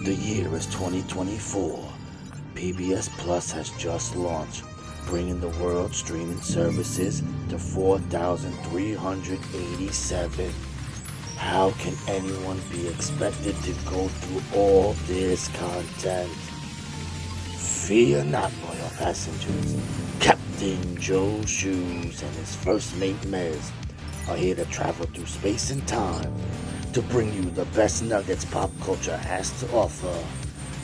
The year is 2024. PBS Plus has just launched, bringing the world's streaming services to 4,387. How can anyone be expected to go through all this content? Fear not, loyal passengers. Captain Joe Shoes and his first mate Mez are here to travel through space and time to bring you the best nuggets pop culture has to offer.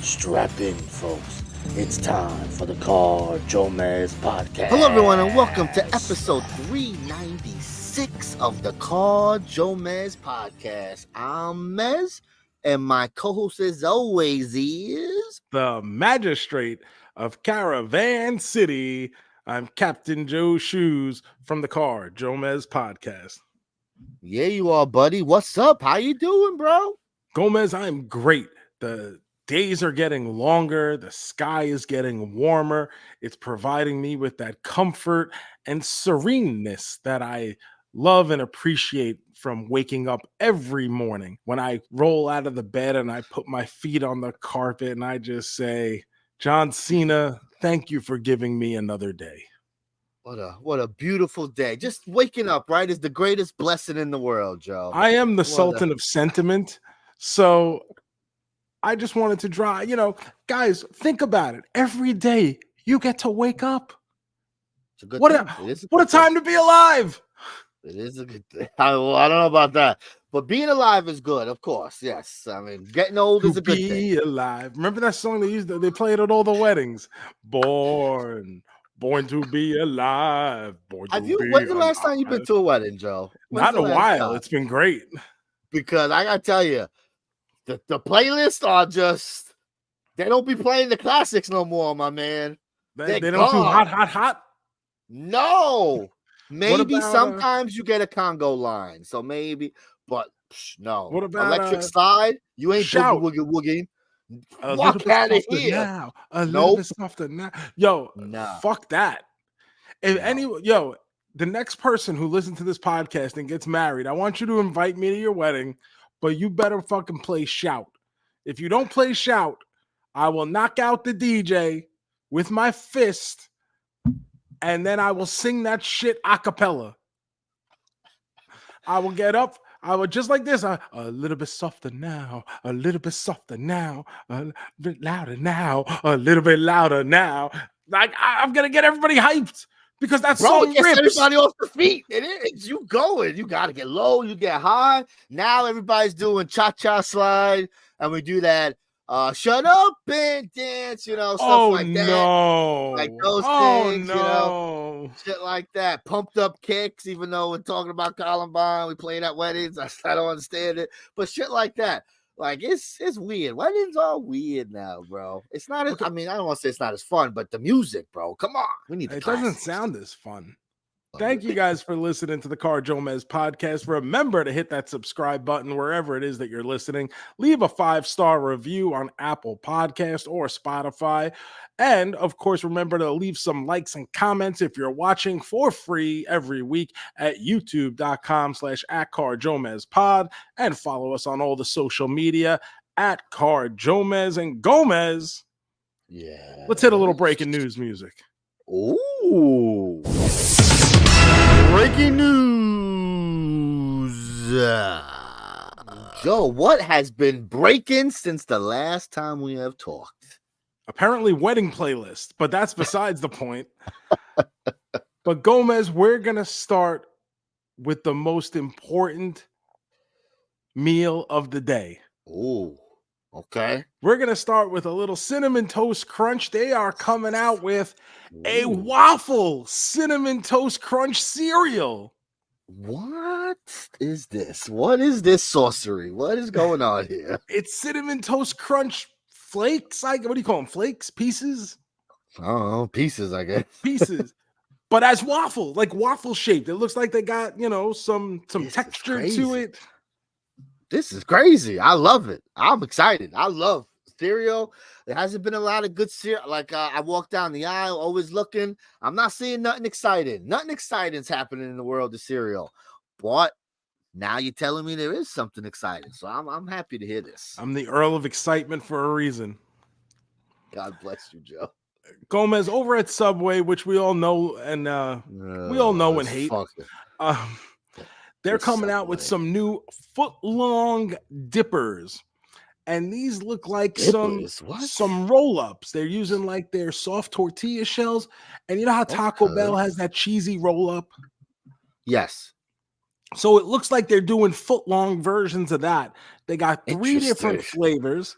Strap in, folks. It's time for the JoeMeZ podcast. Hello, everyone, and welcome to episode 396 of the JoeMeZ podcast. I'm Mez, and my co-host, as always, is the magistrate of Caravan City. I'm Captain Joe Shoes from the JoeMeZ podcast. Yeah, you are, buddy. What's up? How you doing, bro? Gomez, I'm great. The days are getting longer. The sky is getting warmer. It's providing me with that comfort and sereneness that I love and appreciate from waking up every morning. When I roll out of the bed and I put my feet on the carpet and I just say, John Cena, thank you for giving me another day. What a beautiful day. Just waking up, right, is the greatest blessing in the world, Joe. I am the Sultan of sentiment. So I just wanted to draw, guys, think about it. Every day you get to wake up. It's a good what thing. What a time to be alive. It is a good thing. I don't know about that. But being alive is good, of course. Yes. I mean, getting old is a good thing. Be alive. Remember that song they played at all the weddings? Born to be alive. When's the last time you've been to a wedding, Joe? Not in a while. It's been great. Because I gotta tell you, the playlists are just, they don't be playing the classics no more, my man. They don't do hot. No. Maybe sometimes you get a Congo line. So maybe, but no. What about Electric Slide? You ain't boogie. Walk out of here. Now. A little bit softer now. Yo, fuck that. The next person who listens to this podcast and gets married, I want you to invite me to your wedding, but you better fucking play Shout. If you don't play Shout, I will knock out the DJ with my fist, and then I will sing that shit a cappella. I will get up. I would just like this. A little bit softer now. A little bit softer now. A little bit louder now. A little bit louder now. Like I'm gonna get everybody hyped because that song rips. Everybody off the feet. It is you going. You gotta get low. You get high. Now everybody's doing cha-cha slide, and we do that. Shut up and dance. Stuff like that. No. Like those things. No. Shit like that. Pumped up kicks. Even though we're talking about Columbine, we play it at weddings. I don't understand it, but shit like that. Like it's weird. Weddings are weird now, bro. It's not as, I don't want to say it's not as fun, but the music, bro. Come on. We need the classics. Doesn't sound as fun. Thank you guys for listening to the JoeMeZ podcast. Remember to hit that subscribe button wherever it is that you're listening. Leave a 5-star review on Apple Podcast or Spotify. And of course, remember to leave some likes and comments if you're watching for free every week at youtube.com/@JoeMeZpod, and follow us on all the social media at JoeMeZ and Gomez. Yeah. Let's hit a little breaking news music. Ooh. Breaking news. Joe, what has been breaking since the last time we have talked? Apparently wedding playlist, but that's besides the point. But Gomez, we're going to start with the most important meal of the day. Ooh, okay. We're going to start with a little Cinnamon Toast Crunch. They are coming out with a waffle Cinnamon Toast Crunch cereal. What is this? What is this sorcery? What is going on here? It's Cinnamon Toast Crunch flakes. What do you call them? Flakes? Pieces? I don't know. Pieces, I guess. Pieces. But as waffle, like waffle shaped. It looks like they got, some texture to it. This is crazy. I love it. I'm excited. I love cereal. There hasn't been a lot of good cereal. Like I walk down the aisle, always looking. I'm not seeing nothing exciting. Nothing exciting is happening in the world of cereal. But Now you're telling me there is something exciting. So I'm happy to hear this. I'm the Earl of Excitement for a reason. God bless you, Joe. JoeMeZ over at Subway, which we all know and we all know and hate. They're coming out with some new Footlong Dippers. And these look like some roll-ups. They're using like their soft tortilla shells. And you know how Taco Bell has that cheesy roll-up? Yes. So it looks like they're doing foot-long versions of that. They got 3 different flavors: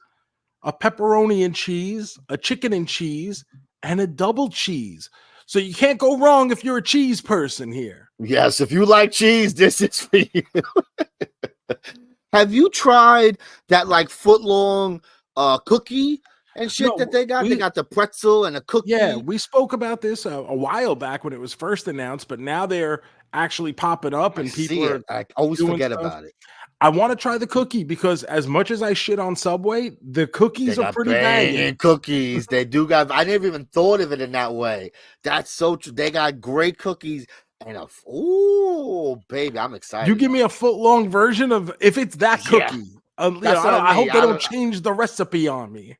a pepperoni and cheese, a chicken and cheese, and a double cheese. So you can't go wrong if you're a cheese person here. Yes, if you like cheese, this is for you. Have you tried that like foot-long cookie and shit that they got? They got the pretzel and a cookie. Yeah, we spoke about this a while back when it was first announced, but now they're actually popping up and people I always forget about it. I want to try the cookie because as much as I shit on Subway, the cookies are pretty banging. Cookies, they do got. I never even thought of it in that way. That's so true. They got great cookies and baby, I'm excited. You give me a foot-long version of if it's that cookie. I hope they don't change the recipe on me.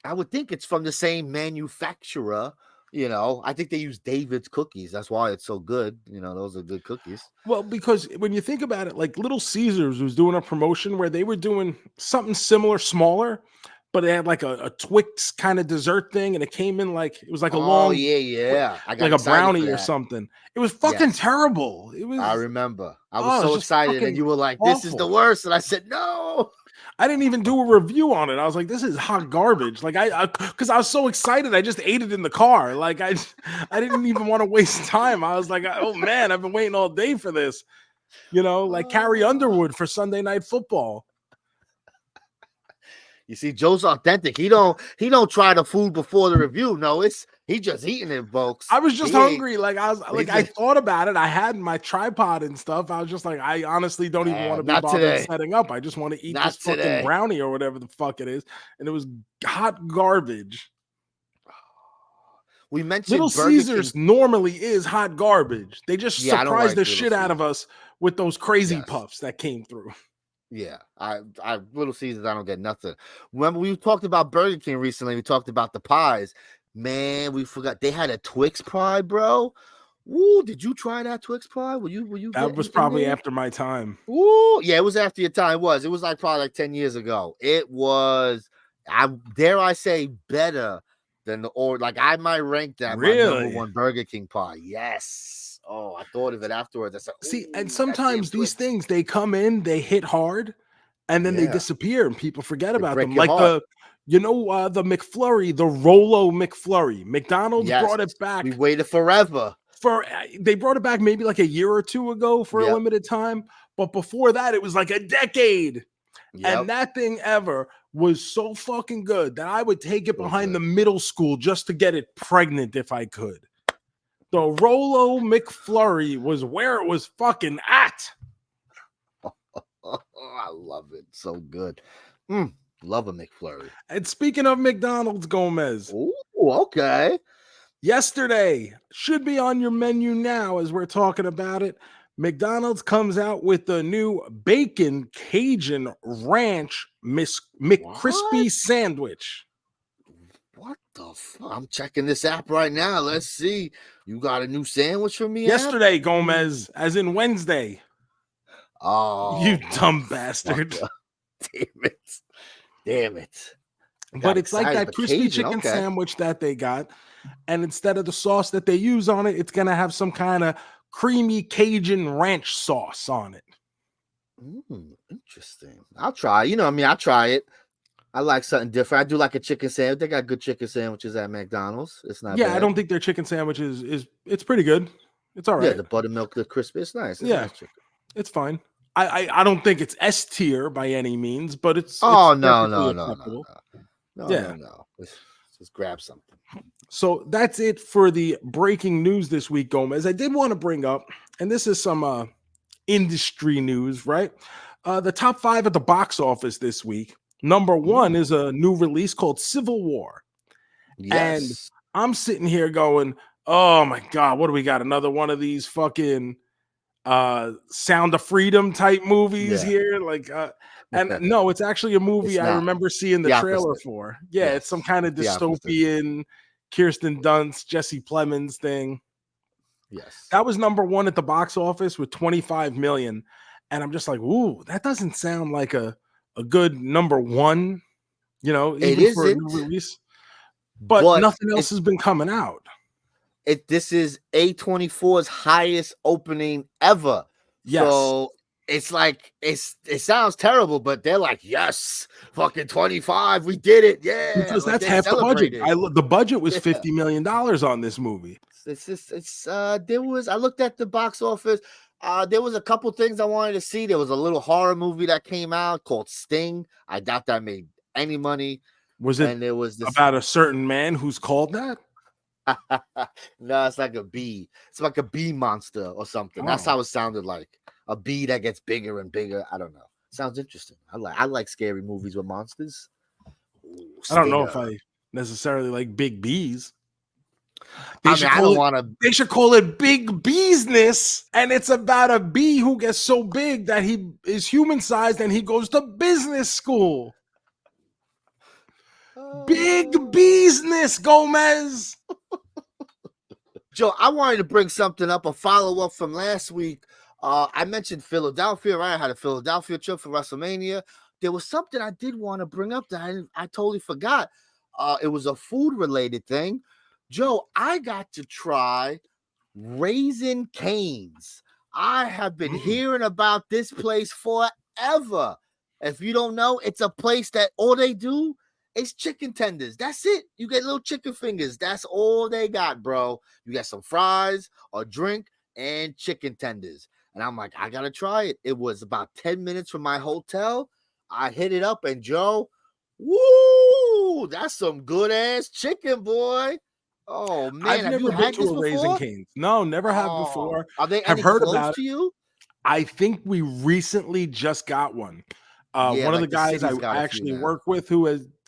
I would think it's from the same manufacturer. You know, I think they use David's cookies. That's why it's so good. You know, those are good cookies. Well, because when you think about it, like Little Caesars was doing a promotion where they were doing something similar, smaller, but they had like a Twix kind of dessert thing, and it came in like it was like a long, I got like a brownie or something. It was fucking terrible. It was. I remember. I was so excited, and you were like, "This is the worst," and I said, "No." I didn't even do a review on it. I was like, this is hot garbage. Like because I was so excited. I just ate it in the car. Like I didn't even want to waste time. I was like, oh man, I've been waiting all day for this. You know, like Carrie Underwood for Sunday Night Football. You see, Joe's authentic. He don't try the food before the review. No, he just eating it, folks. I was just hungry. Like I thought about it. I had my tripod and stuff. I was just like, I honestly don't even want to be bothered setting up. I just want to eat this fucking brownie or whatever the fuck it is. And it was hot garbage. We mentioned Little Caesars normally is hot garbage. They just surprised the shit out of us with those crazy puffs that came through. Yeah, I Little Caesars, I don't get nothing. Remember, we talked about Burger King recently. We talked about the pies. Man, we forgot they had a Twix pie, bro. Woo, did you try that Twix pie? Were you? That was probably after my time. Woo, yeah, it was after your time. It was like probably like 10 years ago. It was, dare I say, better than I might rank that my number one Burger King pie. Yes. Oh, I thought of it afterwards. I said, see, and sometimes these things, they come in, they hit hard, and then they disappear, and people forget about them. Like the McFlurry, the Rolo McFlurry. McDonald's brought it back. We waited forever. They brought it back maybe like a year or two ago for a limited time, but before that, it was like a decade. Yep. And that thing was so fucking good that I would take it behind the middle school just to get it pregnant if I could. The Rolo McFlurry was where it was fucking at. I love it. So good. Love a McFlurry. And speaking of McDonald's, JoeMeZ. Ooh, okay. Yesterday, should be on your menu now as we're talking about it. McDonald's comes out with the new bacon Cajun ranch McCrispy sandwich. What the fuck? I'm checking this app right now. Let's see. You got a new sandwich for me? Yesterday, JoeMeZ, as in Wednesday. Oh, you dumb bastard. Damn it. But it's like that crispy chicken sandwich that they got. And instead of the sauce that they use on it, it's going to have some kind of creamy Cajun ranch sauce on it. Interesting. I'll try. I'll try it. I like something different. I do like a chicken sandwich. They got good chicken sandwiches at McDonald's. It's not bad. I don't think their chicken sandwich is it's pretty good. It's all right. Yeah, the buttermilk, the crispy. It's nice. It's nice chicken. It's fine. I don't think it's S tier by any means, but it's no. Let's just grab something. So that's it for the breaking news this week, JoeMeZ. I did want to bring up, and this is some industry news, right? The top 5 at the box office this week. Number 1 is a new release called Civil War. Yes. And I'm sitting here going, oh my God, what do we got? Another one of these fucking Sound of Freedom type movies here. Like, and no, it's actually a movie I remember seeing the trailer for. Yeah, it's some kind of dystopian Kirsten Dunst, Jesse Plemons thing. Yes. That was number 1 at the box office with 25 million. And I'm just like, ooh, that doesn't sound like a good number 1, even for a new release. But nothing else has been coming out. This is A24's highest opening ever. Yes. So it's like it sounds terrible, but they're like, yes, fucking 25, we did it, yeah. Because that's half the budget. The budget was $50 million on this movie. I looked at the box office. There was a couple things I wanted to see. There was a little horror movie that came out called Sting. I doubt that made any money. Was it? And there was this about a certain man who's called that? No, it's like a bee. It's like a bee monster or something. That's how it sounded like. A bee that gets bigger and bigger. I don't know. Sounds interesting. I like scary movies with monsters. Ooh, I don't know if I necessarily like big bees. I don't want to. They should call it Big Beezness, and it's about a bee who gets so big that he is human sized and he goes to business school. Big Beezness, JoeMeZ. Joe, I wanted to bring something up, a follow up from last week. I mentioned Philadelphia, right? I had a Philadelphia trip for WrestleMania. There was something I did want to bring up that I totally forgot. It was a food related thing. Joe, I got to try Raising Cane's. I have been hearing about this place forever. If you don't know, it's a place that all they do is chicken tenders. That's it. You get little chicken fingers. That's all they got, bro. You got some fries, a drink, and chicken tenders. And I'm like, I got to try it. It was about 10 minutes from my hotel. I hit it up, and Joe, woo, that's some good-ass chicken, boy. Oh, man. I've never been to a Raising Cane's. No, never have before. Are they I've heard close about to you? I think we recently just got one. One of the guys I actually work with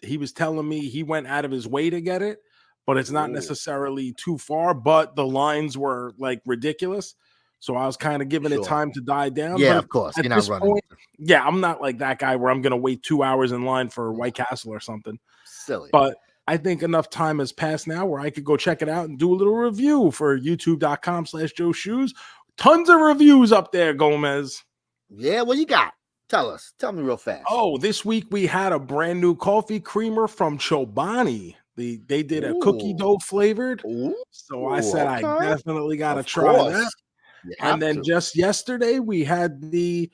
he was telling me he went out of his way to get it, but it's not necessarily too far, but the lines were like ridiculous. So I was kind of giving it time to die down. Yeah, but of course. You're not running. I'm not like that guy where I'm going to wait 2 hours in line for White Castle or something. Silly. But I think enough time has passed now where I could go check it out and do a little review for youtube.com/JoeShoes. Tons of reviews up there, JoeMeZ. Yeah, what you got? Tell me real fast. Oh, this week we had a brand new coffee creamer from Chobani. They did a cookie dough flavored. So I said I definitely got to try that. And then just yesterday we had the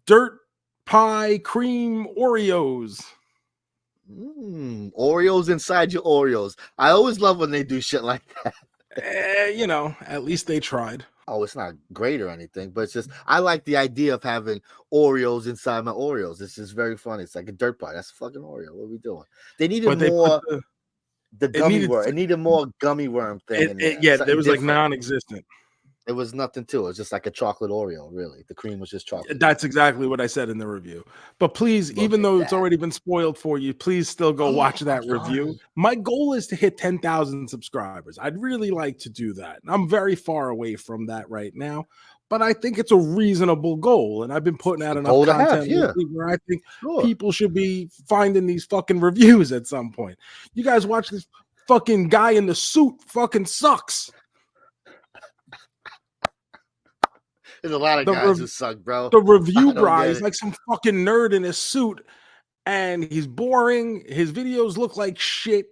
dirt pie cream Oreos. Oreos inside your Oreos. I always love when they do shit like that. At least they tried. Oh, it's not great or anything, but it's just I like the idea of having Oreos inside my Oreos. It's just very funny. It's like a dirt pie. That's a fucking Oreo. What are we doing? They needed more the gummy worm. It needed more gummy worm thing. There was like non-existent. It was nothing to it. It was just like a chocolate Oreo, really. The cream was just chocolate. That's exactly what I said in the review. But please, even though it's already been spoiled for you, please still go watch that review. My goal is to hit 10,000 subscribers. I'd really like to do that. I'm very far away from that right now, but I think it's a reasonable goal. And I've been putting out enough content where I think people should be finding these fucking reviews at some point. You guys watch this fucking guy in the suit fucking sucks. There's a lot of guys who suck, bro. The review guy is like some fucking nerd in his suit, and he's boring. His videos look like shit,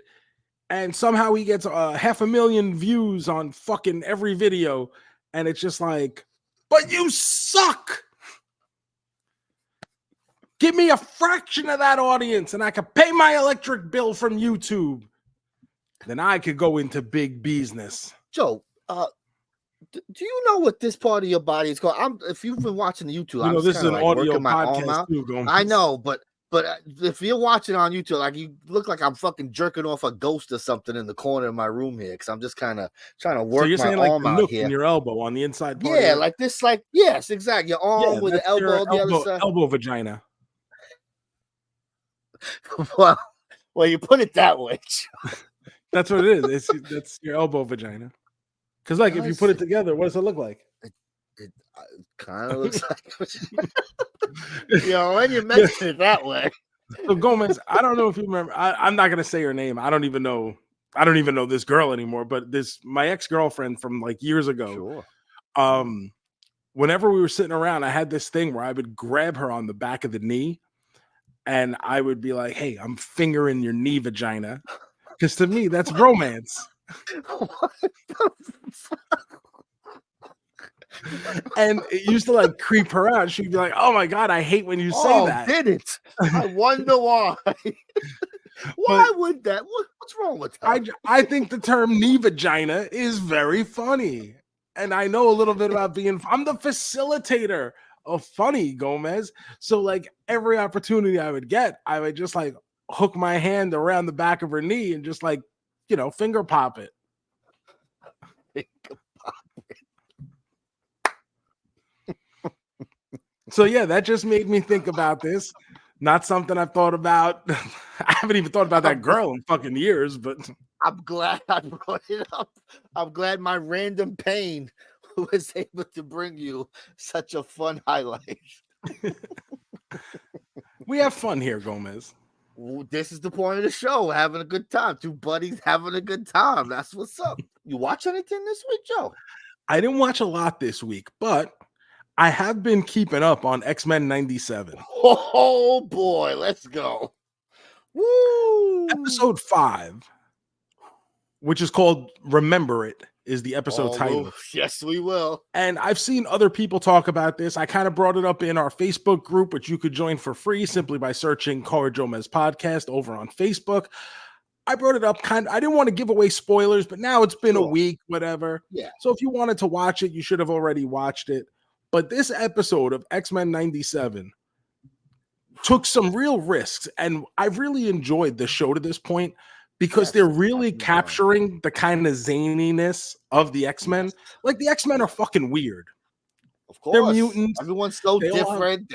and somehow he gets 500,000 views on fucking every video, and it's just like, but you suck. Give me a fraction of that audience, and I could pay my electric bill from YouTube. Then I could go into big business. Joe, do you know what this part of your body is called? If you've been watching the YouTube, this is an audio podcast too, I know, but if you're watching on YouTube, like you look like I'm fucking jerking off a ghost or something in the corner of my room here, because I'm just kind of trying to work my arm out here. In your elbow on the inside part. Yeah, like this, like yes, exactly. Your arm with the elbow on the other side. Elbow vagina. well, you put it that way. That's what it is. That's your elbow vagina. Because, like, if you put it together, what does it look like? It kind of looks like, when you mention it that way. So GoMeZ, I don't know if you remember. I'm not gonna say her name. I don't even know this girl anymore. But my ex-girlfriend from like years ago. Sure. Whenever we were sitting around, I had this thing where I would grab her on the back of the knee, and I would be like, "Hey, I'm fingering your knee vagina," because to me that's romance. What the fuck? And it used to like creep her out. She'd be like, "Oh my god, I hate when you say that." Did it? I wonder why. Why would that? What's wrong with that? I think the term knee vagina is very funny. And I know a little bit about I'm the facilitator of funny, GoMeZ. So like every opportunity I would get, I would just like hook my hand around the back of her knee and just like, finger pop it. So yeah, that just made me think about this. Not something I've thought about. I haven't even thought about that girl in fucking years, but I'm glad I brought it up. I'm glad my random pain was able to bring you such a fun highlight. We have fun here, GoMeZ. This is the point of the show. Having a good time. Two buddies having a good time. That's what's up. You watch anything this week, Joe? I didn't watch a lot this week, but I have been keeping up on X-Men 97. Oh boy, let's go. Woo! Episode 5, which is called Remember It, is the episode title. Yes, we will. And I've seen other people talk about this. I kind of brought it up in our Facebook group, which you could join for free simply by searching Call JoeMeZ Podcast over on Facebook. I brought it up I didn't want to give away spoilers, but now it's been a week, whatever. Yeah. So if you wanted to watch it, you should have already watched it. But this episode of X-Men 97 took some real risks, and I've really enjoyed the show to this point because they're really capturing the kind of zaniness of the X-Men. Like, the X-Men are fucking weird. Of course. They're mutants. Everyone's so different.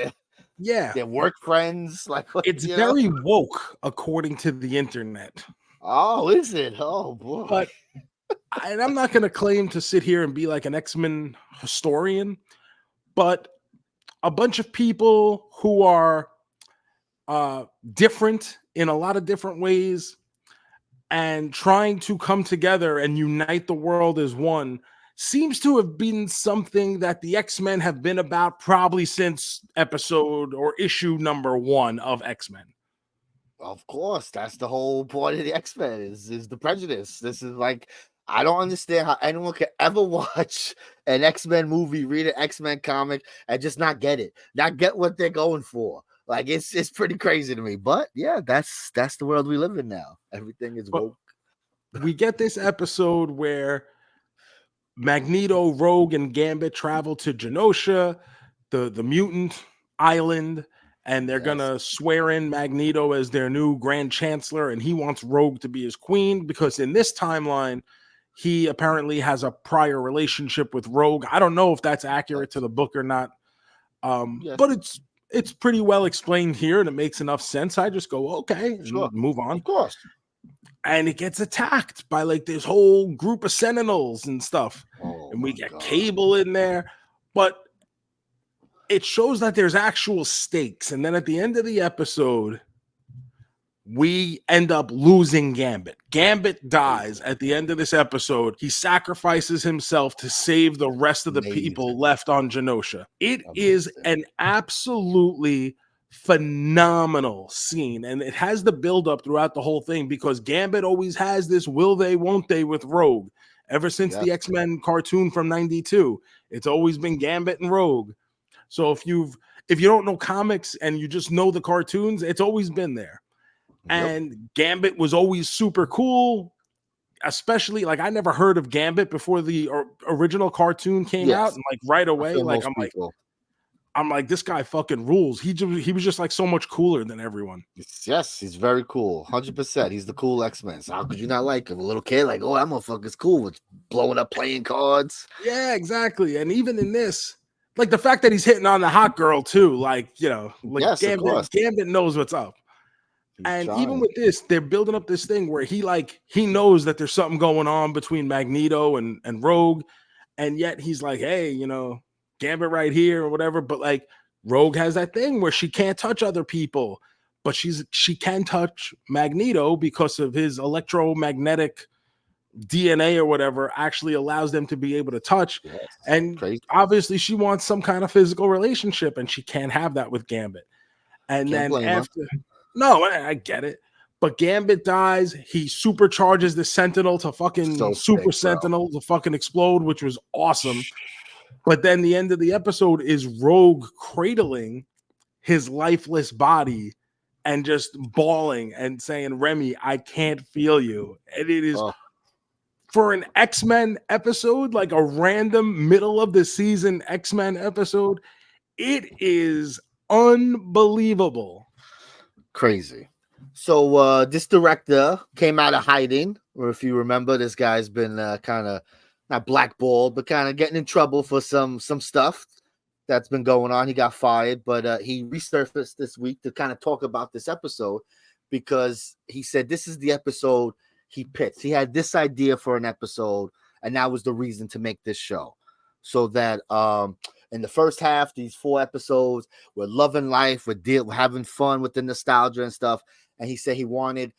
They're work friends. Like, it's very woke, according to the internet. Oh, is it? Oh, boy. But and I'm not going to claim to sit here and be like an X-Men historian, but a bunch of people who are different in a lot of different ways and trying to come together and unite the world as one seems to have been something that the X-Men have been about probably since episode or issue number 1 of X-Men. Of course, that's the whole point of the X-Men is the prejudice. This is like, I don't understand how anyone could ever watch an X-Men movie, read an X-Men comic, and just not get it, not get what they're going for. Like, it's pretty crazy to me. But yeah, that's the world we live in now. Everything is woke. We get this episode where Magneto, Rogue, and Gambit travel to Genosha, the mutant island, and they're gonna swear in Magneto as their new Grand Chancellor, and he wants Rogue to be his queen because in this timeline, he apparently has a prior relationship with Rogue. I don't know if that's accurate to the book or not, but it's pretty well explained here, and it makes enough sense. I just go, okay, and move on. Of course. And it gets attacked by like this whole group of Sentinels and stuff. And we get Cable in there, but it shows that there's actual stakes. And then at the end of the episode, we end up losing Gambit. Gambit dies at the end of this episode. He sacrifices himself to save the rest of the people left on Genosha. It is an absolutely phenomenal scene, and it has the build-up throughout the whole thing because Gambit always has this will they, won't they with Rogue. Ever since the X-Men cartoon from 92, it's always been Gambit and Rogue. So if you don't know comics and you just know the cartoons, it's always been there. And Gambit was always super cool, especially like I never heard of Gambit before the original cartoon came out, and like right away, like I'm like this guy fucking rules. He was just like so much cooler than everyone. Yes, he's very cool, 100%. He's the cool X-Men. So how could you not like him? A little kid, like, oh, that motherfucker's cool with blowing up playing cards. Yeah, exactly. And even in this, like the fact that he's hitting on the hot girl too, like like Gambit knows what's up. And even with this, they're building up this thing where he knows that there's something going on between Magneto and Rogue, and yet he's like, hey, Gambit right here or whatever. But like Rogue has that thing where she can't touch other people, but she can touch Magneto because of his electromagnetic DNA or whatever actually allows them to be able to touch. Yes, and crazy. Obviously she wants some kind of physical relationship and she can't have that with Gambit. And Can't then after I get it. But Gambit dies. He supercharges the Sentinel to fucking Super Sentinel to fucking explode, which was awesome. But then the end of the episode is Rogue cradling his lifeless body and just bawling and saying, Remy, I can't feel you. And it is for an X-Men episode, like a random middle of the season X-Men episode, it is unbelievable. Crazy. So this director came out of hiding, or if you remember, this guy's been kind of not blackballed, but kind of getting in trouble for some stuff that's been going on. He got fired, but he resurfaced this week to kind of talk about this episode because he said this is the episode he pitched. He had this idea for an episode, and that was the reason to make this show. So that in the first half, these 4 episodes, we're loving life, we're having fun with the nostalgia and stuff. And he said he wanted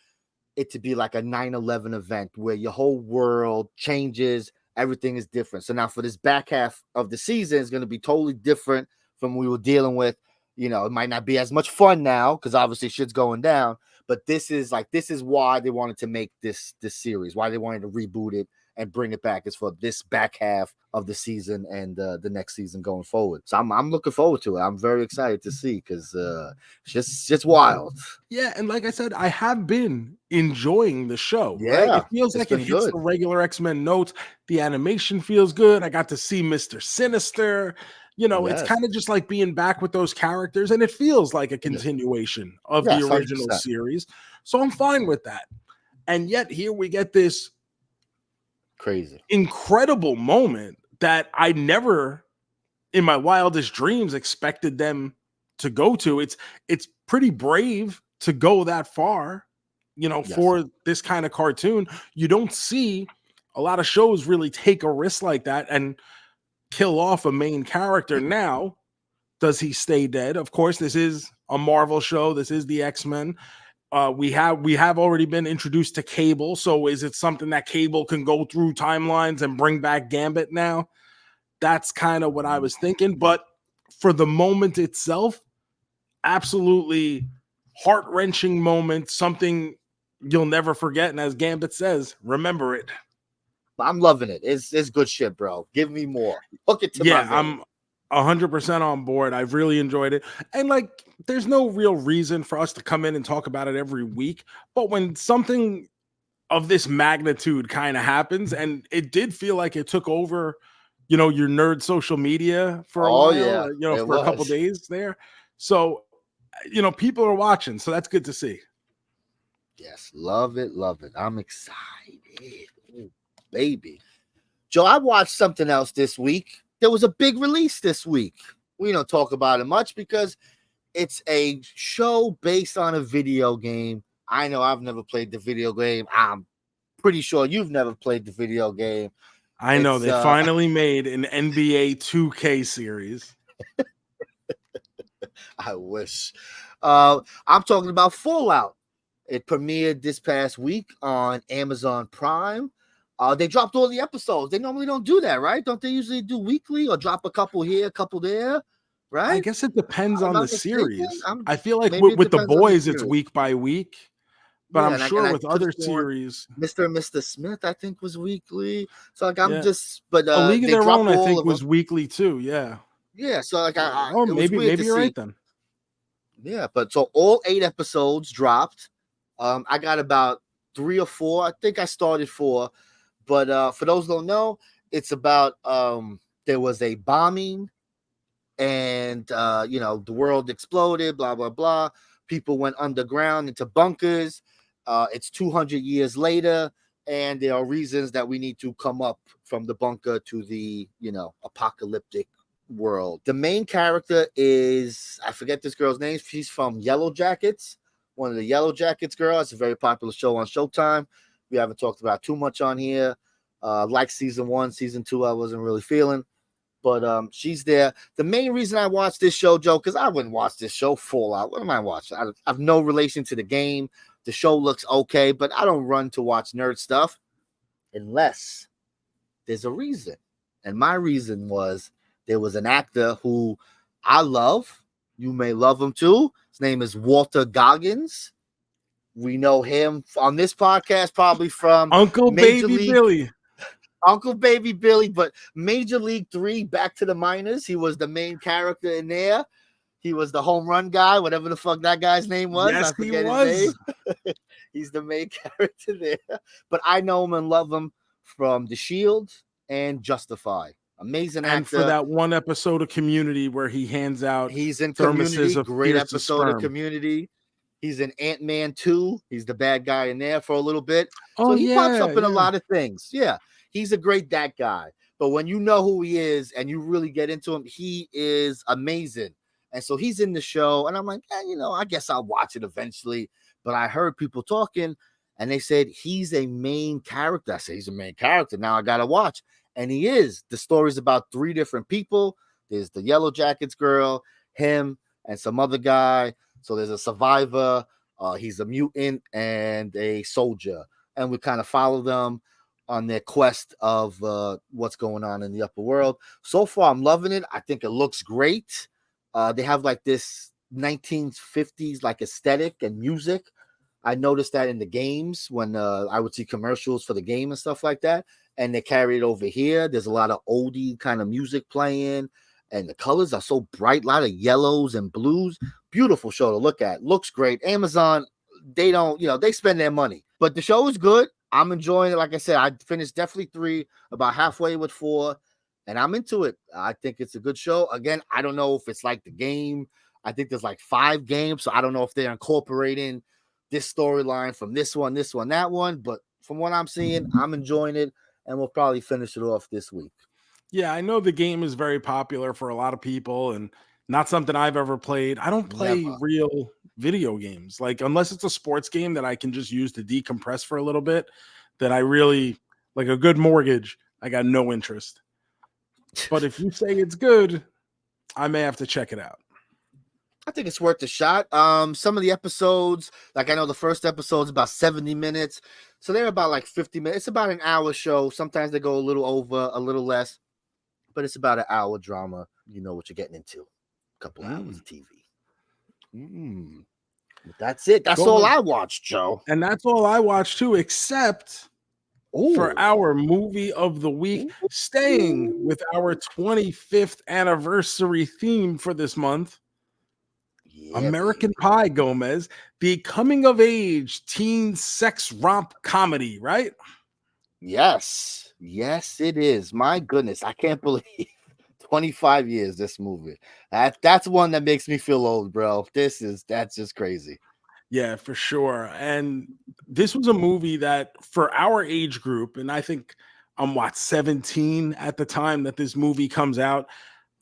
it to be like a 9/11 event where your whole world changes, everything is different. So now for this back half of the season, it's going to be totally different from what we were dealing with. You know, it might not be as much fun now because obviously shit's going down. But this is why they wanted to make this series, why they wanted to reboot it and bring it back, is for this back half of the season and the next season going forward. So I'm looking forward to it. I'm very excited to see because it's just wild. Yeah, and like I said, I have been enjoying the show. Yeah, right? It feels like it hits the regular X-Men notes. The animation feels good. I got to see Mr. Sinister. You know, it's kind of just like being back with those characters, and it feels like a continuation of the original 100%. Series. So I'm fine with that. And yet here we get this crazy, incredible moment that I never in my wildest dreams expected them to go to. It's pretty brave to go that far, you know, for this kind of cartoon. You don't see a lot of shows really take a risk like that and kill off a main character. Now, does he stay dead? Of course, this is a Marvel show. This is the X-Men. We have already been introduced to Cable. So is it something that Cable can go through timelines and bring back Gambit now? That's kind of what I was thinking. But for the moment itself, absolutely heart-wrenching moment, something you'll never forget. And as Gambit says, remember it. I'm loving it. It's good shit, bro. Give me more. Hook it to my vein. I'm 100% on board. I've really enjoyed it. And like, there's no real reason for us to come in and talk about it every week. But when something of this magnitude kind of happens, and it did feel like it took over, you know, your nerd social media for a while, you know, for a couple days there. So, you know, people are watching. So that's good to see. Yes. Love it. Love it. I'm excited. Ooh, baby. Joe, I watched something else this week. There was a big release this week. We don't talk about it much because it's a show based on a video game. I know I've never played the video game. I'm pretty sure you've never played the video game. I know they finally made an NBA 2K series. I wish. I'm talking about Fallout. It premiered this past week on Amazon Prime. They dropped all the episodes. They normally don't do that, right? Don't they usually do weekly or drop a couple here, a couple there, right? I guess it depends on the series. I feel like with the boys, it's week by week. But I'm sure with other series, Mr. and Mr. Smith, I think, was weekly. So like I'm just, but A League of Their Own, I think, was weekly too. Yeah. Yeah. So like maybe you're right then. Yeah, but so all 8 episodes dropped. I got about 3 or 4. I think I started 4. But for those who don't know, it's about there was a bombing and you know, the world exploded, blah blah blah. People went underground into bunkers. It's 200 years later, and there are reasons that we need to come up from the bunker to the, you know, apocalyptic world. The main character is, I forget this girl's name. She's from Yellow Jackets, one of the Yellow Jackets girls. It's a very popular show on Showtime. We haven't talked about too much on here. Like season 1, season 2, I wasn't really feeling. But she's there. The main reason I watched this show, Joe, because I wouldn't watch this show full out. What am I watching? I have no relation to the game. The show looks okay, but I don't run to watch nerd stuff unless there's a reason. And my reason was there was an actor who I love. You may love him too. His name is Walter Goggins. We know him on this podcast probably from Uncle Major Baby League. Billy. Uncle Baby Billy, but Major League 3, Back to the Minors. He was the main character in there. He was the home run guy, whatever the fuck that guy's name was. Yes, I forget he his was. name. He's the main character there. But I know him and love him from The Shield and Justified. Amazing actor. And for that one episode of Community where he hands out he's in thermoses Community, of great Pierce's episode of sperm. Community. He's in Ant-Man 2. He's the bad guy in there for a little bit. Oh, so he pops up in yeah. a lot of things. Yeah, he's a great that guy. But when you know who he is and you really get into him, he is amazing. And so he's in the show. And I'm like, I guess I'll watch it eventually. But I heard people talking and they said he's a main character. I said, he's a main character. Now I got to watch. And he is. The story's about 3 different people. There's the Yellow Jackets girl, him, and some other guy. So there's a survivor, he's a mutant, and a soldier. And we kind of follow them on their quest of what's going on in the upper world. So far, I'm loving it. I think it looks great. They have like this 1950s like aesthetic and music. I noticed that in the games when I would see commercials for the game and stuff like that. And they carry it over here. There's a lot of oldie kind of music playing. And the colors are so bright, a lot of yellows and blues. Beautiful show to look at. Looks great. Amazon, they don't, they spend their money. But the show is good. I'm enjoying it. Like I said, I finished definitely 3, about halfway with 4, and I'm into it. I think it's a good show. Again, I don't know if it's like the game. I think there's like 5 games, so I don't know if they're incorporating this storyline from this one, that one. But from what I'm seeing, I'm enjoying it, and we'll probably finish it off this week. Yeah, I know the game is very popular for a lot of people and not something I've ever played. I don't play real video games. Like, unless it's a sports game that I can just use to decompress for a little bit, that I really, like a good mortgage, I got no interest. But if you say it's good, I may have to check it out. I think it's worth a shot. Some of the episodes, like I know the first episode is about 70 minutes. So they're about like 50 minutes. It's about an hour show. Sometimes they go a little over, a little less. But it's about an hour drama. You know what you're getting into. A couple hours of TV. That's it. That's all I watched, Joe. And that's all I watched too, except for our movie of the week, staying with our 25th anniversary theme for this month. Yeah, American Pie, JoeMeZ, the coming of age teen sex romp comedy, right? Yes, it is. My goodness, I can't believe 25 years this movie. That's one that makes me feel old, bro. That's just crazy. Yeah, for sure. And this was a movie that for our age group, and I think I'm 17 at the time that this movie comes out,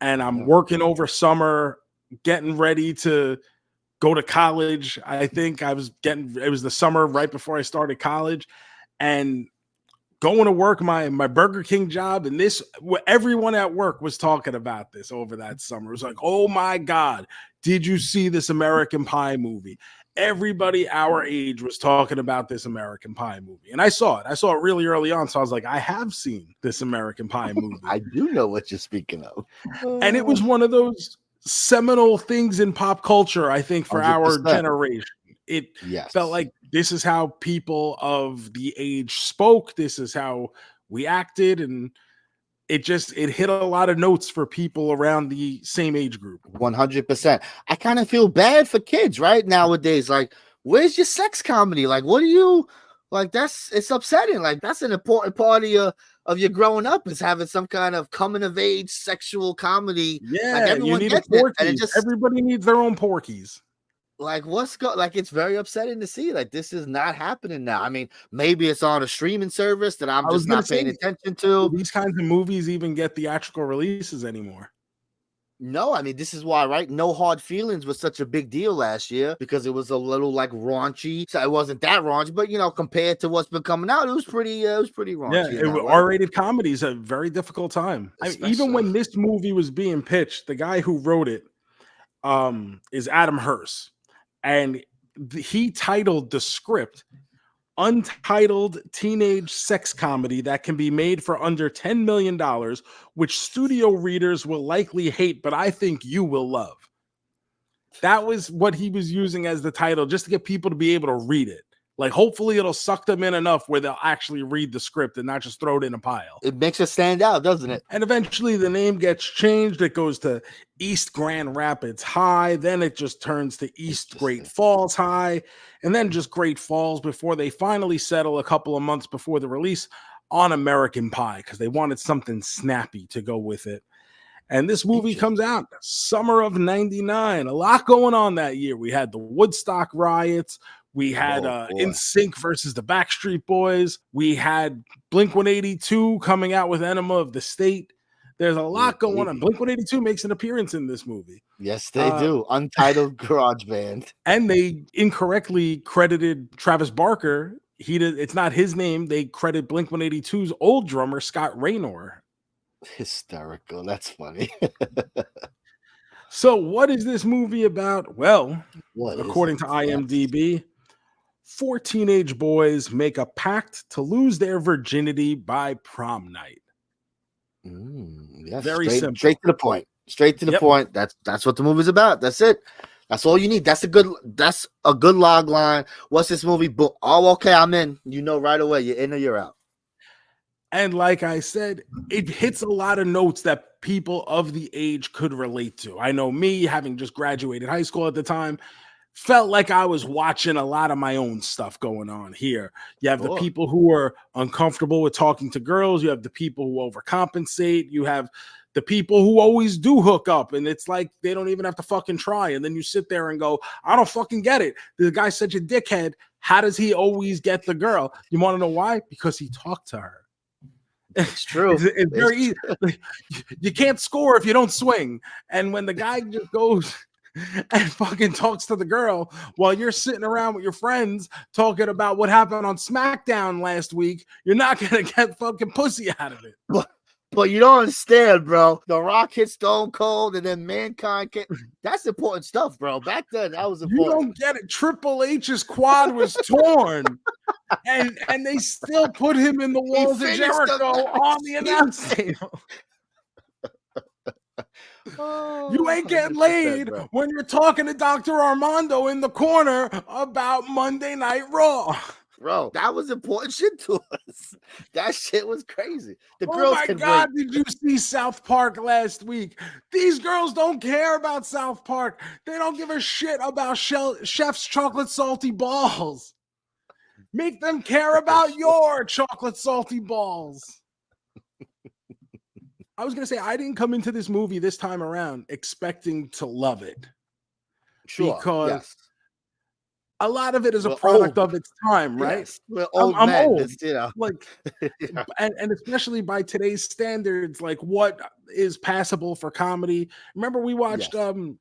and I'm working over summer, getting ready to go to college. I think it was the summer right before I started college, and going to work my Burger King job, and everyone at work was talking about this over that summer. It was like, oh my God, did you see this American Pie movie? Everybody our age was talking about this American Pie movie. And I saw it really early on. So I was like, I have seen this American Pie movie. I do know what you're speaking of. And it was one of those seminal things in pop culture, I think, for 100%. Our generation. It felt like this is how people of the age spoke. This is how we acted. And it hit a lot of notes for people around the same age group. 100%. I kind of feel bad for kids right nowadays. Like, where's your sex comedy? Like, what do you like? It's upsetting. Like, that's an important part of your growing up, is having some kind of coming of age sexual comedy. Yeah, like, everyone you need gets it, and everybody needs their own Porkies. Like, it's very upsetting to see. Like, this is not happening now. I mean, maybe it's on a streaming service that I'm just not paying attention to. These kinds of movies even get theatrical releases anymore. No, I mean, this is why, right? No Hard Feelings was such a big deal last year because it was a little like raunchy. So it wasn't that raunchy, but compared to what's been coming out, it was pretty raunchy. Yeah, R-rated comedy is a very difficult time. I mean, even when this movie was being pitched, the guy who wrote it is Adam Hirst, and he titled the script "Untitled Teenage Sex Comedy That Can Be Made for Under $10 million, which studio readers will likely hate, but I think you will love." That was what he was using as the title, just to get people to be able to read it. Like, hopefully it'll suck them in enough where they'll actually read the script and not just throw it in a pile. It makes it stand out, doesn't it? And eventually the name gets changed. It goes to East Grand Rapids High. Then it just turns to East Great Falls High. And then just Great Falls before they finally settle a couple of months before the release on American Pie, because they wanted something snappy to go with it. And this movie comes out summer of '99. A lot going on that year. We had the Woodstock riots. We had NSYNC versus the Backstreet Boys. We had Blink-182 coming out with Enema of the State. There's a lot going on. Blink-182 makes an appearance in this movie. Yes, they do. Untitled Garage Band. And they incorrectly credited Travis Barker. It's not his name. They credit Blink-182's old drummer, Scott Raynor. Hysterical. That's funny. So what is this movie about? Well, according to IMDb, 4 teenage boys make a pact to lose their virginity by prom night. Yes, very simple. Straight to the point. Straight to the point. That's what the movie's about. That's it. That's all you need. That's a good log line. What's this movie? Oh, okay, I'm in. Right away. You're in or you're out. And like I said, it hits a lot of notes that people of the age could relate to. I know me, having just graduated high school at the time, felt like I was watching a lot of my own stuff going on here. You have the people who are uncomfortable with talking to girls. You have the people who overcompensate. You have the people who always do hook up, and it's like they don't even have to fucking try. And then you sit there and go, I don't fucking get it. The guy's such a dickhead. How does he always get the girl? You want to know why? Because he talked to her. It's true. It's very easy. You can't score if you don't swing. And when the guy just goes and fucking talks to the girl while you're sitting around with your friends talking about what happened on SmackDown last week, you're not gonna get fucking pussy out of it. But you don't understand, bro. The Rock hit Stone Cold, and then Mankind came. That's important stuff, bro. Back then, that was important. You don't get it. Triple H's quad was torn, and they still put him in the Walls of Jericho on the announce table. You ain't getting laid when you're talking to Dr. Armando in the corner about Monday Night Raw. Bro, that was important shit to us. That shit was crazy. Oh my God, did you see South Park last week? These girls don't care about South Park. They don't give a shit about Chef's chocolate salty balls. Make them care about your chocolate salty balls. I was going to say, I didn't come into this movie this time around expecting to love it. Sure, because a lot of it is a product of its time, right? Yes. I'm old. Like, and especially by today's standards, like what is passable for comedy. Remember, we watched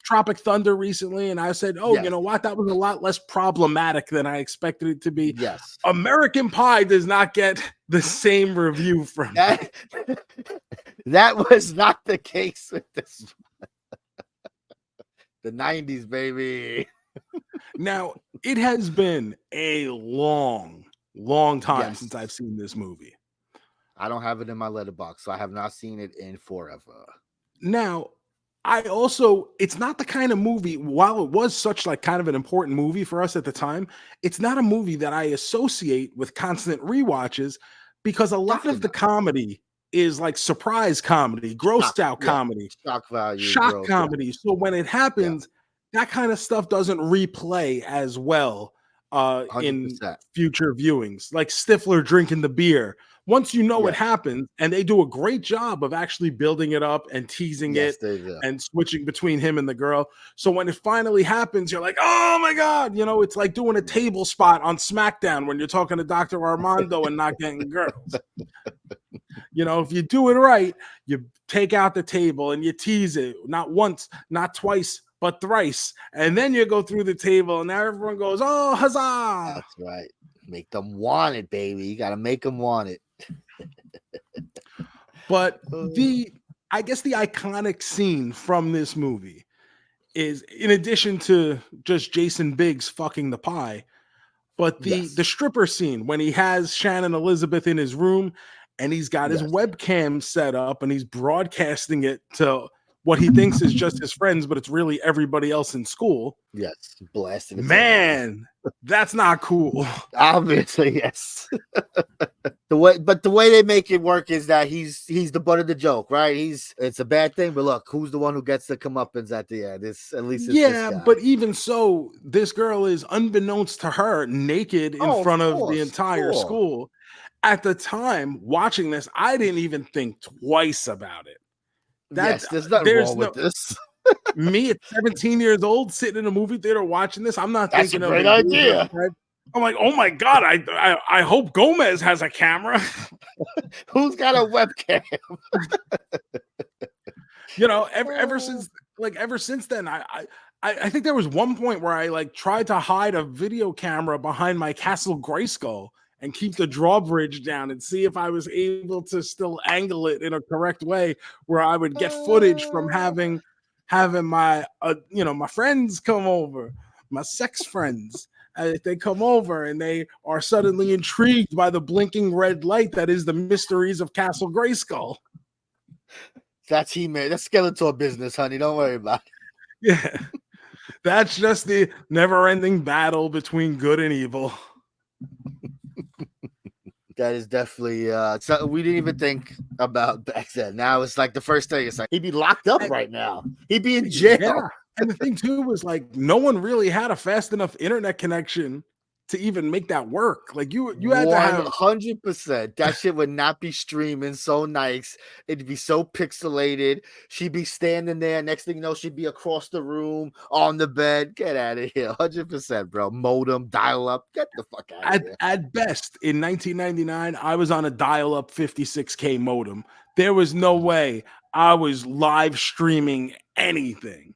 Tropic Thunder recently, and I said, you know what? That was a lot less problematic than I expected it to be. Yes. American Pie does not get the same review from that. That was not the case with this. The 90s, baby. Now, it has been a long time since I've seen this movie. I don't have it in my letterbox, so I have not seen it in forever. Now, it's not the kind of movie, while it was such like kind of an important movie for us at the time, it's not a movie that I associate with constant rewatches, because a lot of the comedy is like surprise comedy, grossed out comedy, shock value, shock comedy. So when it happens, that kind of stuff doesn't replay as well in future viewings. Like Stifler drinking the beer. Once you know what happened, and they do a great job of actually building it up and teasing it and switching between him and the girl. So when it finally happens, you're like, oh my God, it's like doing a table spot on SmackDown when you're talking to Dr. Armando and not getting girls. You know, if you do it right, you take out the table and you tease it, not once, not twice, but thrice. And then you go through the table and now everyone goes, oh, huzzah. That's right. Make them want it, baby. You got to make them want it. But I guess the iconic scene from this movie is, in addition to just Jason Biggs fucking the pie, but the stripper scene when he has Shannon Elizabeth in his room and he's got his webcam set up and he's broadcasting it to what he thinks is just his friends, but it's really everybody else in school. Yes, blasting. Man, that's not cool. Obviously, yes. the way they make it work is that he's the butt of the joke, right? It's a bad thing, but look, who's the one who gets the comeuppance at the end? It's at least it's this guy. But even so, this girl is, unbeknownst to her, naked in front of the entire school. At the time watching this, I didn't even think twice about it. There's nothing wrong with this. Me at 17 years old sitting in a movie theater watching this, I'm not thinking of a great idea. I'm like, oh my God, I hope JoeMeZ has a camera. Who's got a webcam? You know, ever since then, I think there was one point where I tried to hide a video camera behind my Castle Grayskull and keep the drawbridge down and see if I was able to still angle it in a correct way where I would get footage from having my my friends come over, my sex friends. They come over and they are suddenly intrigued by the blinking red light that is the mysteries of Castle Grayskull. That's That's Skeletor business, honey. Don't worry about it. Yeah. That's just the never-ending battle between good and evil. That is definitely something we didn't even think about back then. Now it's like the first thing. It's like he'd be locked up right now. He'd be in jail. Yeah. And the thing too was no one really had a fast enough internet connection to even make that work. Like you had to have 100%. That shit would not be streaming so nice. It'd be so pixelated. She'd be standing there. Next thing you know, she'd be across the room on the bed. Get out of here. 100%, bro. Modem, dial up. Get the fuck out of here. At best, in 1999, I was on a dial up 56K modem. There was no way I was live streaming anything.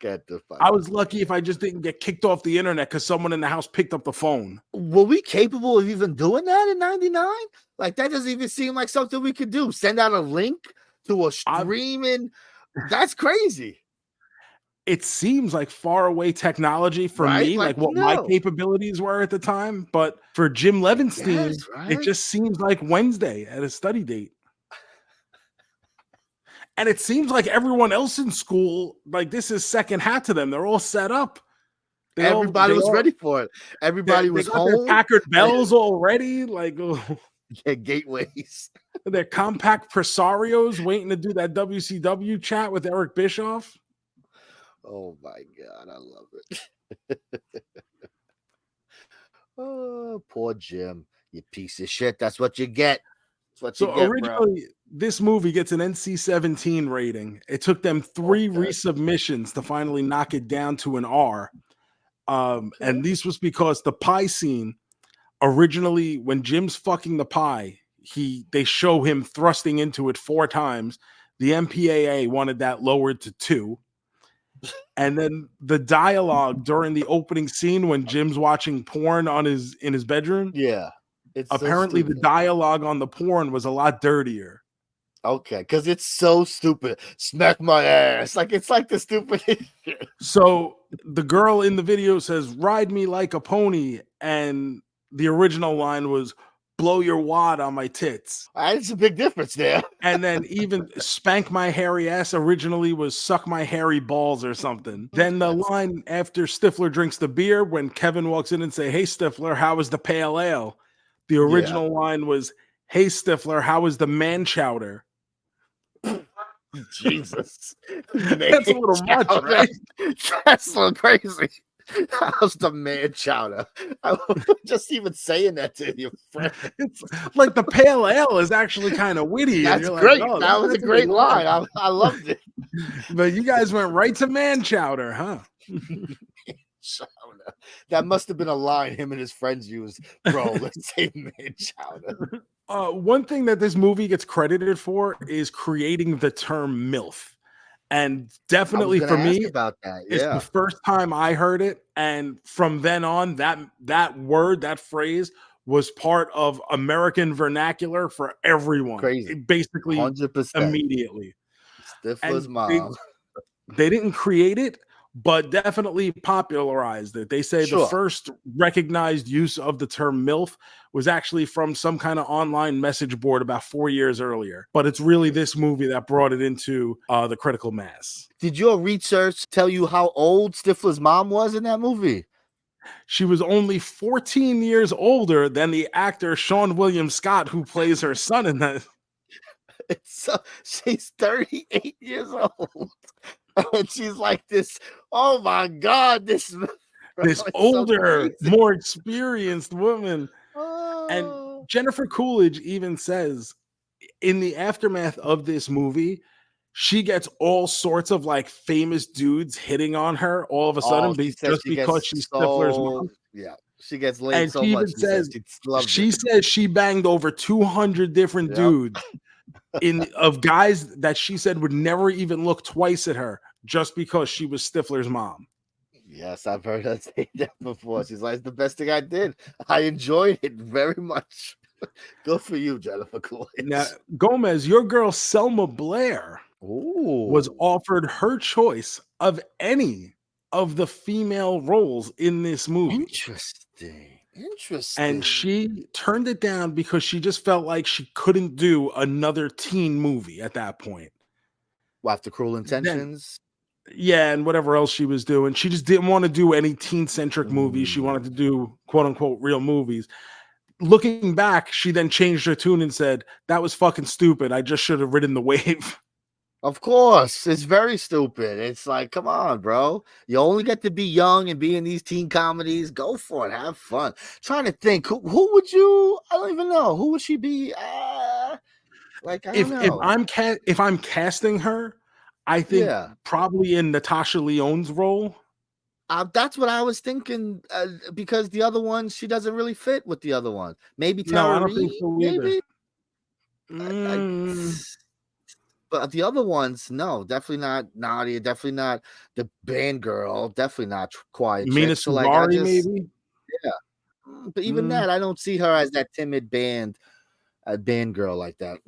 Get the fuck. I was lucky if I just didn't get kicked off the internet because someone in the house picked up the phone. Were we capable of even doing that in 99? Like, that doesn't even seem like something we could do. Send out a link to a streaming. That's crazy. It seems like far away technology for me, like what my capabilities were at the time. But for Jim Levinstein, it just seems like Wednesday at a study date. And it seems like everyone else in school, like this is second hat to them. They're all set up. Everybody was ready for it. Everybody was home. Their Packard Bells already, gateways. Their compact presarios waiting to do that WCW chat with Eric Bischoff. Oh my God, I love it. Oh, poor Jim, you piece of shit. That's what you get. Originally, this movie gets an NC-17 rating. It took them 3 resubmissions to finally knock it down to an R. And this was because the pie scene, originally, when Jim's fucking the pie, they show him thrusting into it 4 times. The MPAA wanted that lowered to 2. And then the dialogue during the opening scene when Jim's watching porn in his bedroom. Yeah. Apparently the dialogue on the porn was a lot dirtier. Okay, because it's so stupid. Smack my ass. It's like the stupid. So the girl in the video says, ride me like a pony. And the original line was, blow your wad on my tits. It's a big difference there. And then even spank my hairy ass originally was suck my hairy balls or something. Then the line after Stifler drinks the beer, when Kevin walks in and say, hey, Stifler, how was the pale ale? The original line was, hey, Stifler, how was the man chowder? Jesus. That's a little much, right? That's a little crazy. How's the man chowder? I was just even saying that to your friend. It's like the pale ale is actually kind of witty. That's great. Like, that was a great line. I loved it. But you guys went right to man chowder, huh? Chowder. That must have been a line him and his friends used. Bro, let's say man chowder. One thing that this movie gets credited for is creating the term MILF. And definitely for me, about that. it's the first time I heard it. And from then on, that word, that phrase was part of American vernacular for everyone. Crazy. Basically, 100%. Immediately. Stifler's mom. They didn't create it, but definitely popularized it. They say the first recognized use of the term MILF was actually from some kind of online message board about 4 years earlier. But it's really this movie that brought it into the critical mass. Did your research tell you how old Stifler's mom was in that movie? She was only 14 years older than the actor Sean William Scott, who plays her son in that. She's 38 years old. And she's like this, oh my God, this older, more experienced woman. And Jennifer Coolidge even says in the aftermath of this movie, she gets all sorts of like famous dudes hitting on her all of a sudden because she's Stifler's mom. Yeah, she gets laid and so much. She says she banged over 200 different dudes of guys that she said would never even look twice at her just because she was Stifler's mom. Yes, I've heard her say that before. She's like, it's the best thing I did. I enjoyed it very much. Good for you, Jennifer Coolidge. Now, JoeMeZ, your girl Selma Blair was offered her choice of any of the female roles in this movie. Interesting. And she turned it down because she just felt like she couldn't do another teen movie at that point. Well, after Cruel Intentions? And whatever else she was doing. She just didn't want to do any teen-centric movies. She wanted to do quote-unquote real movies. Looking back, she then changed her tune and said, that was fucking stupid. I just should have ridden the wave. Of course. It's very stupid. It's like, come on, bro. You only get to be young and be in these teen comedies. Go for it. Have fun. Trying to think, who would you, I don't even know. Who would she be? I don't know. If I'm casting her, I think probably in Natasha Lyonne's role. That's what I was thinking because the other one, she doesn't really fit with the other one. Maybe Tara Reid, maybe. But the other ones, no, definitely not Nadia, definitely not the band girl, definitely not Quiet Mina Suvari, maybe. Yeah, but even that, I don't see her as that timid band girl like that.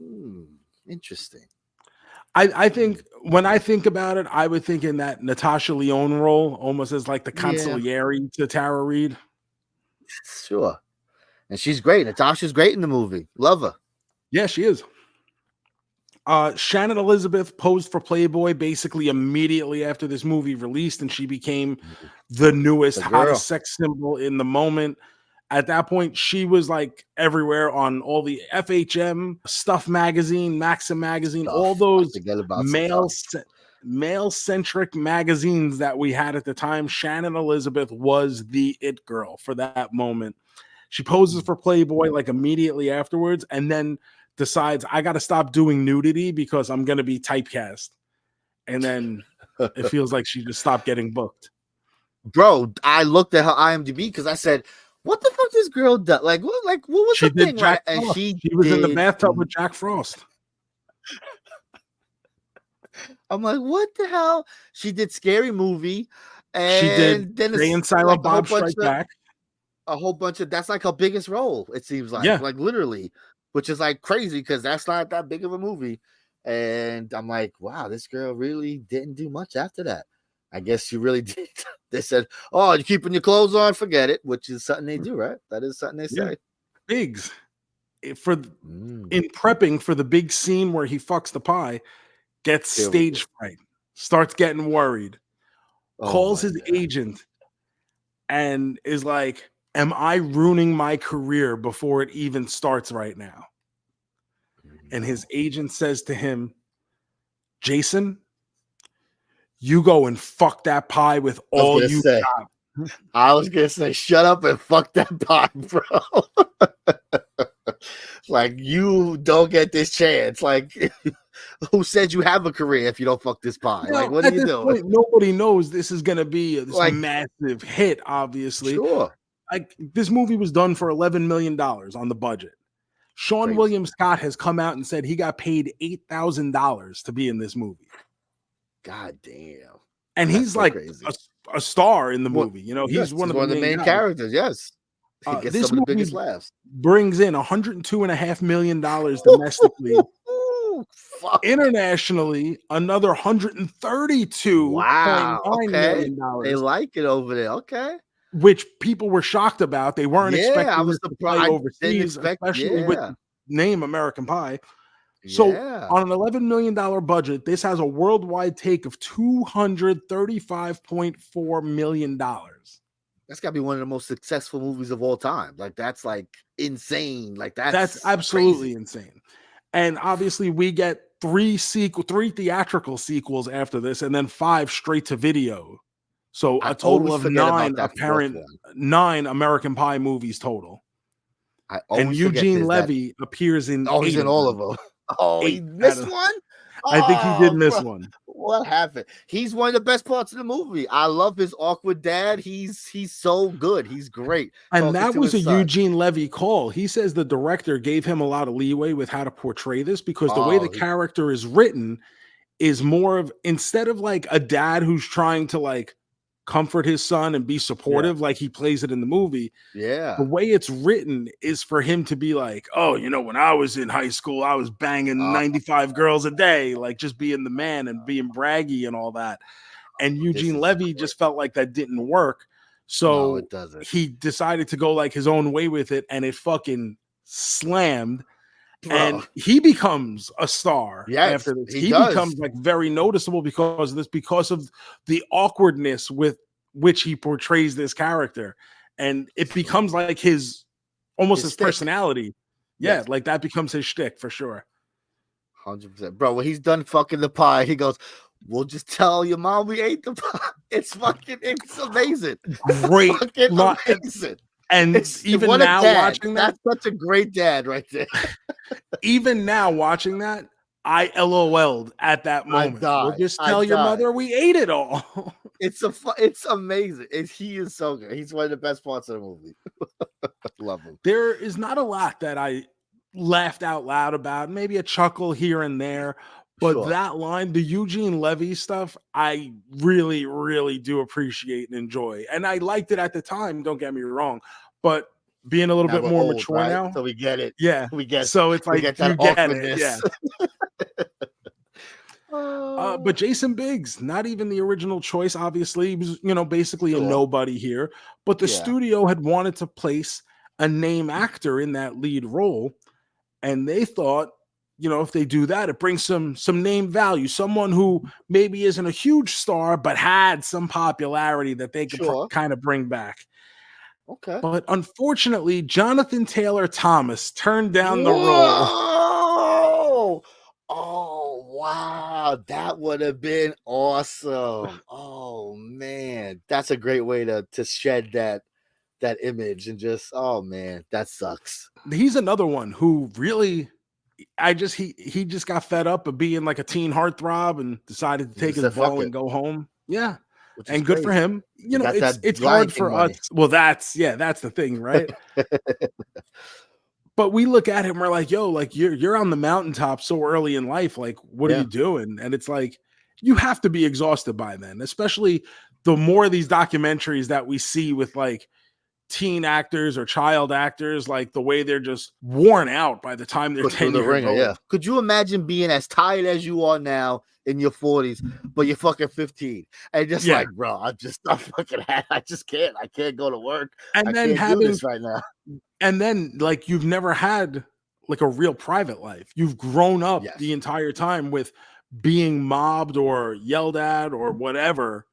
Interesting. I think when I think about it, I would think in that Natasha Lyonne role, almost as like the consigliere to Tara Reid. Sure. And she's great. Natasha's great in the movie. Love her. Yeah, she is. Shannon Elizabeth posed for Playboy basically immediately after this movie released, and she became the newest, hottest sex symbol in the moment. At that point, she was like everywhere on all the FHM, Stuff Magazine, Maxim Magazine, all those male-centric magazines that we had at the time. Shannon Elizabeth was the it girl for that moment. She poses for Playboy like immediately afterwards, and then decides, I got to stop doing nudity because I'm going to be typecast. And then it feels like she just stopped getting booked. Bro, I looked at her IMDb because I said, what the fuck this girl does? Like what was she the thing? Right? And she was in the bathtub with Jack Frost. I'm like, what the hell? She did Scary Movie. And she did then Jay and Silent Bob Strike Back. A whole bunch of, that's like her biggest role, it seems like. Like literally. Which is like crazy because that's not that big of a movie. And I'm like, wow, this girl really didn't do much after that. I guess she really did. They said, oh, you're keeping your clothes on? Forget it, which is something they do, right? That is something they say. Biggs. In prepping for the big scene where he fucks the pie, gets stage fright, starts getting worried, calls his agent, and is like, am I ruining my career before it even starts right now? And his agent says to him, Jason, you go and fuck that pie with all you got. I was going to say, shut up and fuck that pie, bro. Like, you don't get this chance. Like, who said you have a career if you don't fuck this pie? Now, Like, what are you doing? Point, nobody knows this is going to be this Like, massive hit, obviously. Sure. Like, this movie was done for $11 million on the budget. Sean Crazy. William Scott has come out and said he got paid $8,000 to be in this movie. God damn. And he's so like a star in the Well, movie. You know, yes, he's one of the main characters. Yes. He gets this some of the movie biggest laughs. brings in $102.5 million domestically. Fuck. Internationally, another $132.9 million. They like it over there. Okay. Which people were shocked about. They weren't expecting I was this to play overseas, especially with the name American Pie. So on an $11 million budget, this has a worldwide take of $235.4 million. That's got to be one of the most successful movies of all time. Like, that's like insane. Like, that's absolutely insane. And obviously, we get three theatrical sequels after this, and then 5 straight to video. So a total of 9 American Pie movies total. And Eugene Levy appears in. Oh, he's in all of them. Oh, he missed one? I think he did miss one. What happened? He's one of the best parts of the movie. I love his awkward dad. He's so good. He's great. And that was a Eugene Levy call. He says the director gave him a lot of leeway with how to portray this because the way the character is written is more of, instead of like a dad who's trying to like comfort his son and be supportive like he plays it in the movie. Yeah. The way it's written is for him to be like, oh, you know, when I was in high school, I was banging 95 girls a day, like just being the man and being braggy and all that. And Eugene Levy just felt like that didn't work. So he decided to go like his own way with it, and it fucking slammed. Bro. And he becomes a star after this. He becomes like very noticeable because of this, because of the awkwardness with which he portrays this character. And it becomes like his personality. Yeah, like that becomes his shtick for sure. 100%. Bro, when he's done fucking the pie, he goes, we'll just tell your mom we ate the pie. It's amazing. Great. Amazing. And even now watching that, that's such a great dad right there. Even now watching that, I LOL'd at that moment. We'll just tell your mother we ate it all. It's amazing. He is so good. He's one of the best parts of the movie. Love him. There is not a lot that I laughed out loud about. Maybe a chuckle here and there. But that line, the Eugene Levy stuff, I really, really do appreciate and enjoy. And I liked it at the time, don't get me wrong. But being a little bit more mature now. So we get it. Yeah. We get so it's like you get it. Yeah. But Jason Biggs, not even the original choice, obviously. He was, basically a nobody here. But the studio had wanted to place a name actor in that lead role. And they thought, if they do that, it brings some name value. Someone who maybe isn't a huge star, but had some popularity that they could kind of bring back. Okay. But unfortunately, Jonathan Taylor Thomas turned down the role. Oh, wow. That would have been awesome. Oh, man. That's a great way to shed that image and just, oh, man, that sucks. He's another one who really... he just got fed up of being like a teen heartthrob and decided to take his ball and go home. Yeah. And good for him. It's hard for us. Well, that's the thing, right? But we look at him, we're like, yo, like you're on the mountaintop so early in life. Like, what are you doing? And it's like, you have to be exhausted by then, especially the more of these documentaries that we see with like teen actors or child actors, like the way they're just worn out by the time they're 10 years old. Yeah. Could you imagine being as tired as you are now in your 40s, but you're fucking 15 and just like, bro, I just can't. I can't go to work. And then do this right now. And then like you've never had like a real private life. You've grown up the entire time with being mobbed or yelled at or whatever.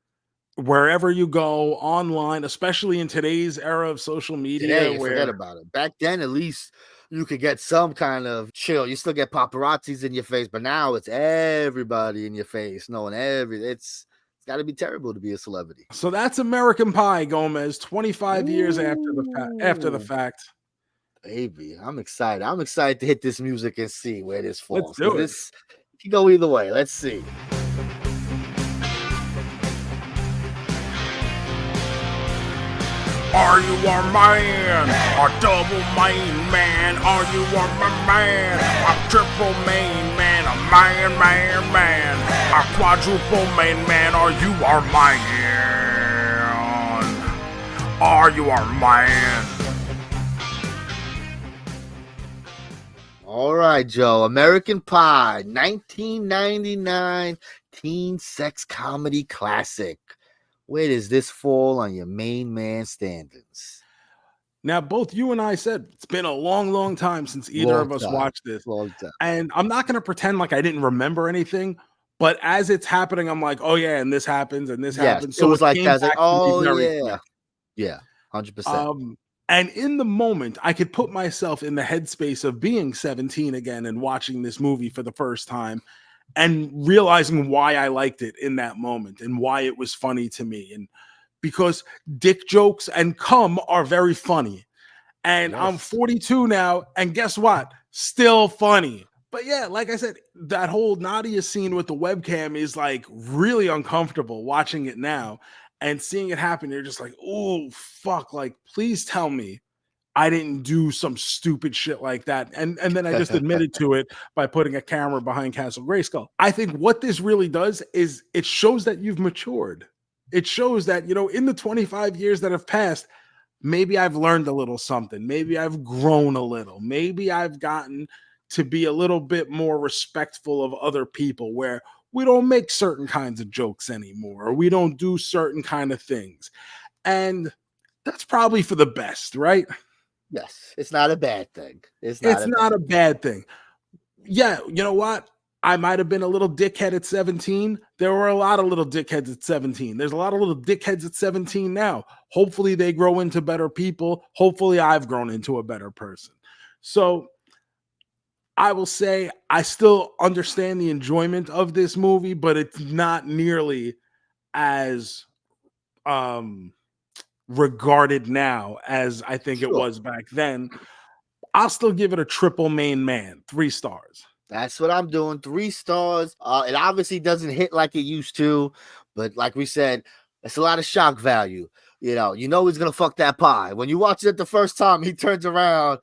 Wherever you go online, especially in today's era of social media, forget about it. Back then, at least you could get some kind of chill. You still get paparazzis in your face, but now it's everybody in your face, knowing It's got to be terrible to be a celebrity. So that's American Pie, JoeMeZ. 25 years after the fact. baby. I'm excited. I'm excited to hit this music and see where this falls. Let's do it. This can go either way. Let's see. Are you a man? A double main man? Are you a man? A triple main man? A man? A quadruple main man? Are you a man? Are you a man? All right, Joe. American Pie, 1999 teen sex comedy classic. Where does this fall on your main man standings? Now, both you and I said it's been a long, long time since either of us watched this. Long time. And I'm not going to pretend like I didn't remember anything, but as it's happening, I'm like, oh, yeah, and this happens, and this happens. So it was like that. Like, oh, yeah. Quick. Yeah, 100%. And in the moment, I could put myself in the headspace of being 17 again and watching this movie for the first time and realizing why I liked it in that moment and why it was funny to me. And because dick jokes and cum are very funny. And yes. I'm 42 now, and guess what? Still funny. But yeah, like I said, that whole Nadia scene with the webcam is like really uncomfortable watching it now. And seeing it happen, you're just like, oh, fuck. Like, please tell me I didn't do some stupid shit like that. And then I just admitted to it by putting a camera behind Castle Grayskull. I think what this really does is it shows that you've matured. It shows that, you know, in the 25 years that have passed, maybe I've learned a little something. Maybe I've grown a little. Maybe I've gotten to be a little bit more respectful of other people, where we don't make certain kinds of jokes anymore, or we don't do certain kind of things. And that's probably for the best, right? Yes, it's not a bad thing. It's not a bad thing. Yeah, you know what? I might have been a little dickhead at 17. There were a lot of little dickheads at 17. There's a lot of little dickheads at 17 now. Hopefully they grow into better people. Hopefully I've grown into a better person. So I will say I still understand the enjoyment of this movie, but it's not nearly as regarded now as I think it was back then. I'll still give it a triple main man, 3 stars. That's what I'm doing, 3 stars. It obviously doesn't hit like it used to, but like we said, it's a lot of shock value. You know he's gonna fuck that pie. When you watch it the first time, he turns around.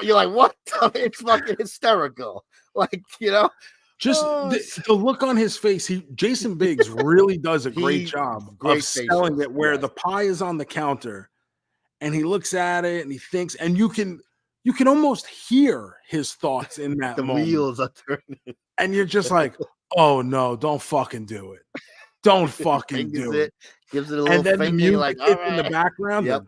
You're like, what? It's fucking hysterical. Like, you know, just the look on his face. Jason Biggs really does a great job of selling it, where the pie is on the counter and he looks at it and he thinks, and you can almost hear his thoughts in that moment. The wheels are turning. And you're just like, oh no, don't fucking do it. Don't fucking do it. Gives it a little and then the music like, in the background. Yep.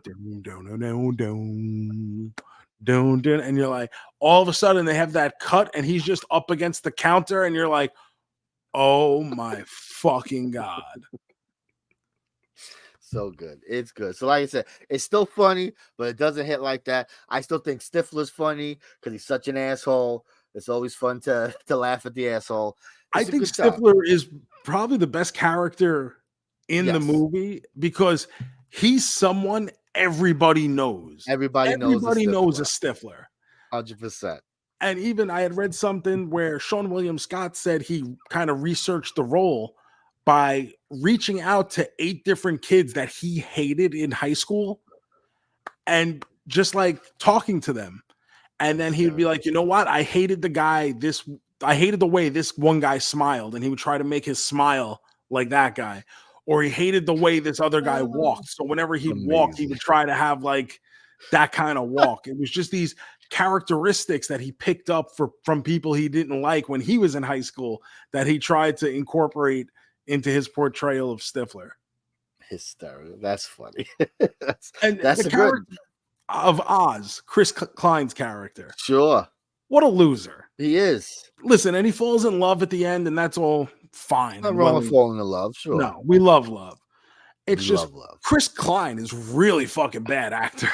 And you're like, all of a sudden they have that cut and he's just up against the counter and you're like, oh my fucking God. So good. It's good. So like I said, it's still funny, but it doesn't hit like that. I still think Stifler's funny because he's such an asshole. It's always fun to laugh at the asshole. I think Stifler is probably the best character in the movie because he's someone everybody knows. Everybody knows a Stifler. 100%. And even I had read something where Sean William Scott said he kind of researched the role by reaching out to 8 different kids that he hated in high school and just like talking to them. And then he would be like, you know what? I hated the way this one guy smiled, and he would try to make his smile like that guy. Or he hated the way this other guy walked. So whenever he walked, he would try to have like that kind of walk. It was just these characteristics that he picked up from people he didn't like when he was in high school that he tried to incorporate into his portrayal of Stifler. Hysterical. That's funny. that's the character of Oz, Chris Klein's character. Sure. What a loser. He is. Listen, and he falls in love at the end, and that's all fine. Not wrong with falling in love, sure. No, we love love. It's just love. Chris Klein is really fucking bad actor.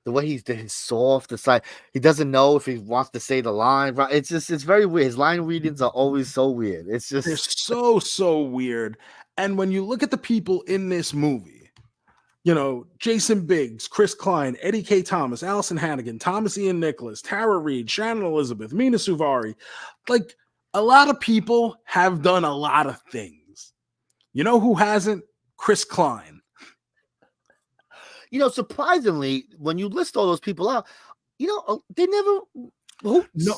The way he's soft, it's like he doesn't know if he wants to say the line. Right? It's very weird. His line readings are always so weird. It's just they're so weird. And when you look at the people in this movie, Jason Biggs, Chris Klein, Eddie K. Thomas, Allison Hannigan, Thomas Ian Nicholas, Tara Reid, Shannon Elizabeth, Mina Suvari. Like, a lot of people have done a lot of things. You know who hasn't? Chris Klein. Surprisingly, when you list all those people out, they never.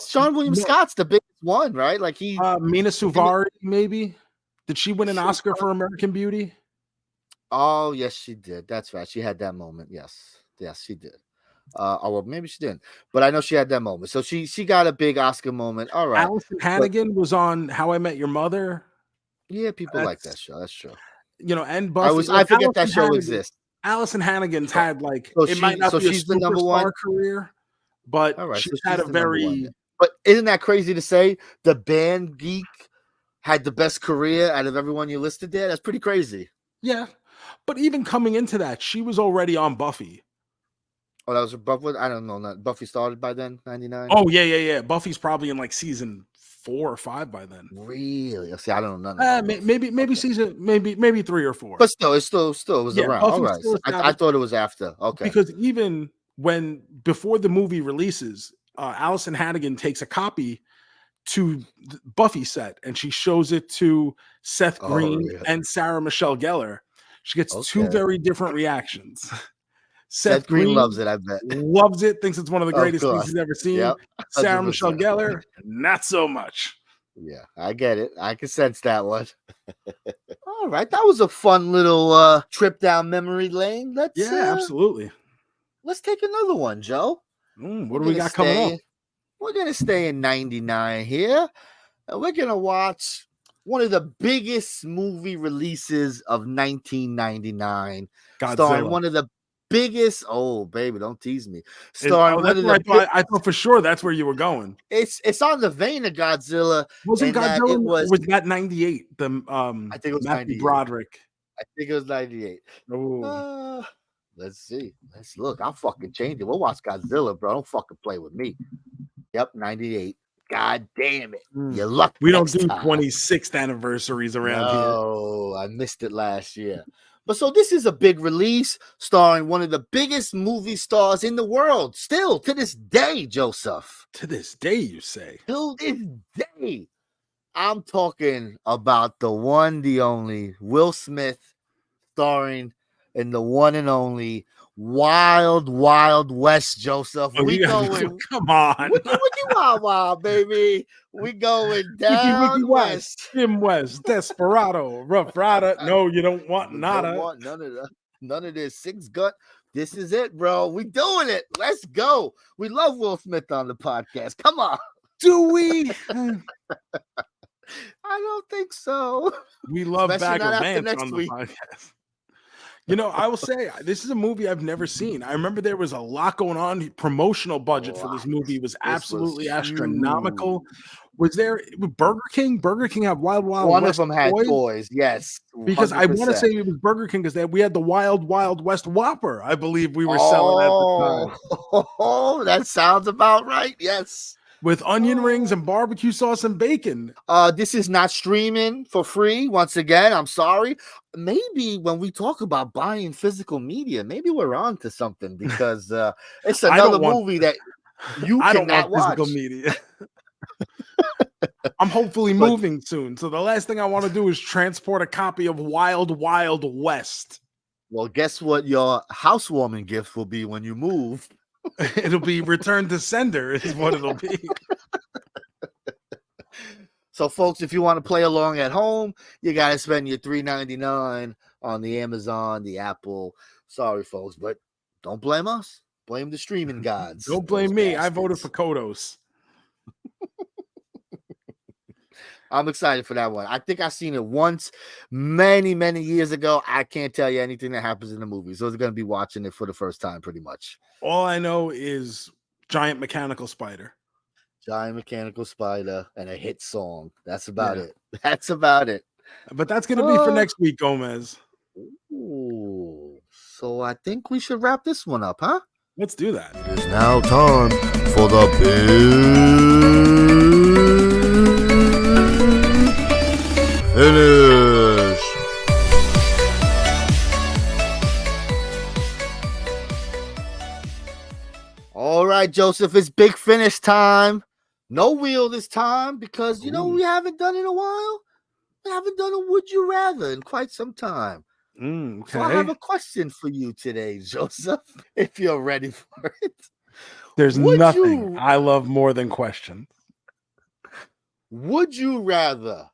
Sean William Scott's the biggest one, right? Like Mina Suvari, maybe. Did she win an Oscar for American Beauty? Oh, yes, she did. That's right. She had that moment. Yes, she did. Well, maybe she didn't, but I know she had that moment. So she got a big Oscar moment. All right. Allison Hannigan was on How I Met Your Mother. Yeah, people like that show. That's true. And Buffy. I forget that show exists. Allison Hannigan's had might not be she's a the number one career, but she's had a very. But isn't that crazy to say? The Band Geek had the best career out of everyone you listed there. That's pretty crazy. Yeah, but even coming into that, she was already on Buffy. Oh, that was Buffy. I don't know. Buffy started by then, 99. Oh yeah. Buffy's probably in season 4 or 5 by then. Really? See, I don't know. Maybe season, maybe 3 or 4. But still, it was around. All right. I thought it was after. Okay. Because even before the movie releases, Allison Hannigan takes a copy to Buffy set and she shows it to Seth Green and Sarah Michelle Gellar. She gets 2 very different reactions. Seth Green loves it, I bet. Loves it, thinks it's one of the greatest things he's ever seen. Yep. Sarah Michelle Gellar, not so much. Yeah, I get it. I can sense that one. All right, that was a fun little trip down memory lane. Absolutely. Let's take another one, Joe. What do we got coming up? We're going to stay in 99 here, and we're going to watch one of the biggest movie releases of 1999. Godzilla. Starring one of the biggest. Oh, baby, don't tease me. I thought for sure that's where you were going. It's on the vein of Godzilla. Wasn't Godzilla? Was that 98? I think it was Matthew Broderick. I think it was 98. Oh. Let's see. Let's look. I'll fucking change it. We'll watch Godzilla, bro. Don't fucking play with me. Yep, 98. God damn it. You're lucky. We don't do 26th anniversaries around here. Oh, I missed it last year. But so this is a big release starring one of the biggest movie stars in the world. Still, to this day, Joseph. To this day, you say? To this day. I'm talking about the one, the only, Will Smith, starring in the one and only Wild Wild West, Joseph. Come on. Wiki Wild Wild, baby. We going down Wiki West. Jim West, Desperado, Rough Rider. No, you don't want nada. Don't want none of this. Six Gut. This is it, bro. We doing it. Let's go. We love Will Smith on the podcast. Come on. Do we? I don't think so. We love Bagger Vance on the podcast. I will say this is a movie I've never seen. I remember there was a lot going on. Promotional budget for this movie was absolutely astronomical. Was there Burger King? Burger King had Wild Wild One West of them had toys, yes. 100%. Because I want to say it was Burger King because we had the Wild Wild West Whopper. I believe we were selling at the time. Oh, that sounds about right. Yes. With onion rings and barbecue sauce and bacon. This is not streaming for free. Once again, I'm sorry. Maybe when we talk about buying physical media, maybe we're on to something because it's another movie that you cannot watch. Physical media. I'm hopefully moving soon. So the last thing I want to do is transport a copy of Wild Wild West. Well, guess what your housewarming gift will be when you move? It'll be return to sender is what it'll be. So, folks, if you want to play along at home, you got to spend your $3.99 on the Amazon, the Apple. Sorry, folks, but don't blame us. Blame the streaming gods. Don't blame me. I voted for Kodos. I'm excited for that one. I think I've seen it once many, many years ago. I can't tell you anything that happens in the movie. So, it's going to be watching it for the first time pretty much. All I know is giant mechanical spider. Giant mechanical spider and a hit song. That's about it. That's about it. But that's going to be for next week, JoeMeZ. Ooh. So I think we should wrap this one up, huh? Let's do that. It is now time for the big finish. right, Joseph, it's big finish time. No wheel this time because, you know, we haven't done it in a while. We haven't done a Would You Rather in quite some time. Okay. So I have a question for you today, Joseph, if you're ready for it. There's nothing I love more than questions. Would you rather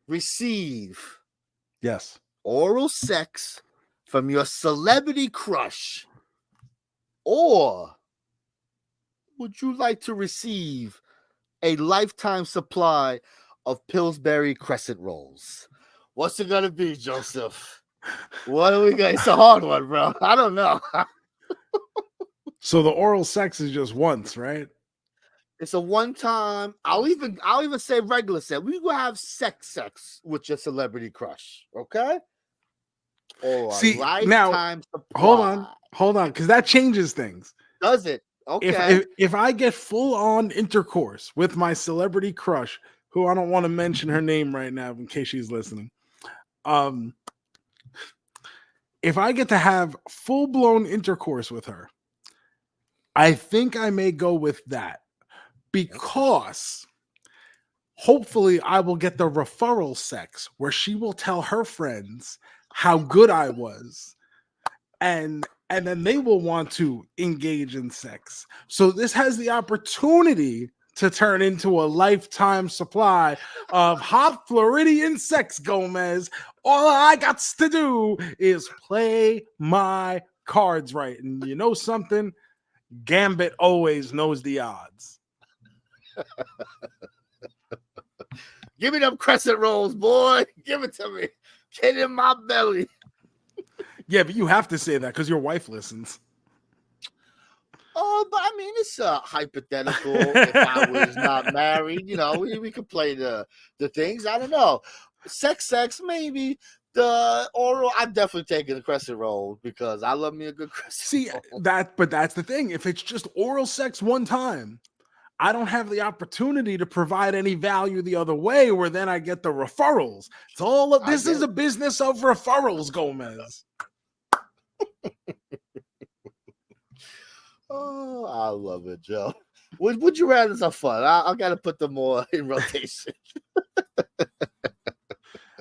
receive oral sex from your celebrity crush, or would you like to receive a lifetime supply of Pillsbury crescent rolls? What's it gonna be, Joseph? What are we gonna? It's a hard one, bro. I don't know. So the oral sex is just once, right? It's a one time. I'll even say regular sex. We will have sex with your celebrity crush, okay? Or see, lifetime now, hold on, because that changes things. Does it? Okay. If I get full on intercourse with my celebrity crush, who I don't want to mention her name right now in case she's listening, if I get to have full blown intercourse with her, I think I may go with that, because hopefully I will get the referral sex where she will tell her friends how good I was, and then they will want to engage in sex. So this has the opportunity to turn into a lifetime supply of hot Floridian sex, JoeMeZ. All I got to do is play my cards right. And you know something? Gambit always knows the odds. Give me them crescent rolls, boy. Give it to me. Get in my belly. Yeah, but you have to say that because your wife listens. Oh, but I mean, it's hypothetical. If I was not married, you know, we could play the things. I don't know. Sex, maybe. The oral, I'm definitely taking the crescent roll because I love me a good crescent roll. But that's the thing. If it's just oral sex one time, I don't have the opportunity to provide any value the other way, where then I get the referrals. It's all of this is a business of referrals, JoeMeZ. Oh, I love it, Joe. Would you rather some fun? I got to put them more in rotation.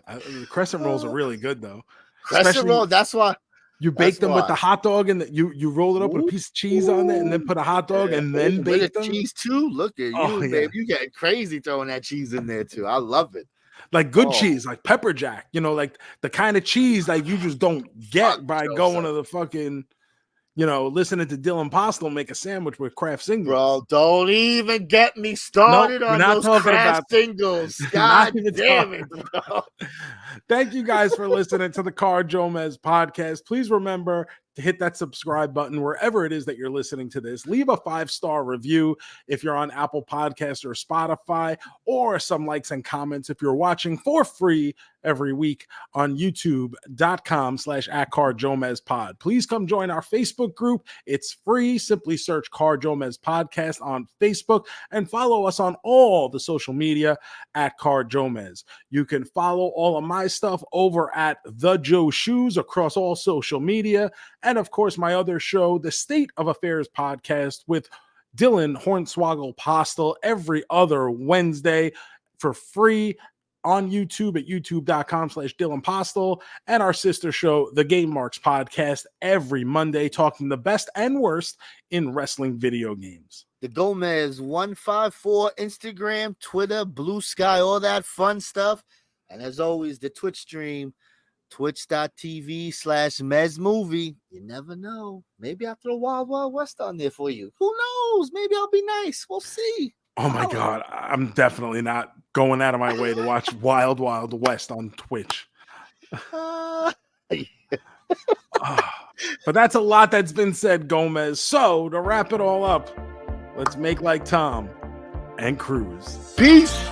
The crescent rolls are really good, though. Crescent roll, that's why. You bake them with the hot dog, and you roll it up with a piece of cheese on it, and then put a hot dog, and then bake them. Cheese too. Look at you, babe. You get crazy throwing that cheese in there too. I love it. Like good cheese, like pepper jack. You know, like the kind of cheese that you just don't get by going to the fucking, you know, listening to Dylan Postel make a sandwich with Kraft singles. Bro, don't even get me started on those Kraft singles. God damn it, bro. Thank you guys for listening to the JoeMeZ podcast. Please remember to hit that subscribe button wherever it is that you're listening to this. Leave a 5-star review if you're on Apple Podcasts or Spotify, or some likes and comments if you're watching for free every week on youtube.com/@JoeMeZ. Please come join our Facebook group. It's free. Simply search JoeMeZ podcast on Facebook and follow us on all the social media @JoeMeZ. You can follow all of my stuff over at The Joe Shoes across all social media. And of course, my other show, the State of Affairs podcast with Dylan Hornswoggle Postel, every other Wednesday for free on YouTube at youtube.com/Dylan Postel, and our sister show, the Game Marks podcast, every Monday, talking the best and worst in wrestling video games. The JoeMeZ 154 Instagram, Twitter, Blue Sky, all that fun stuff. And as always, the Twitch stream, twitch.tv/MEZmovie. You never know. Maybe I'll throw Wild Wild West on there for you. Who knows? Maybe I'll be nice. We'll see. Oh my God. I'm definitely not going out of my way to watch Wild Wild West on Twitch. But that's a lot that's been said, JoeMeZ. So to wrap it all up, let's make like Tom and cruise. Peace.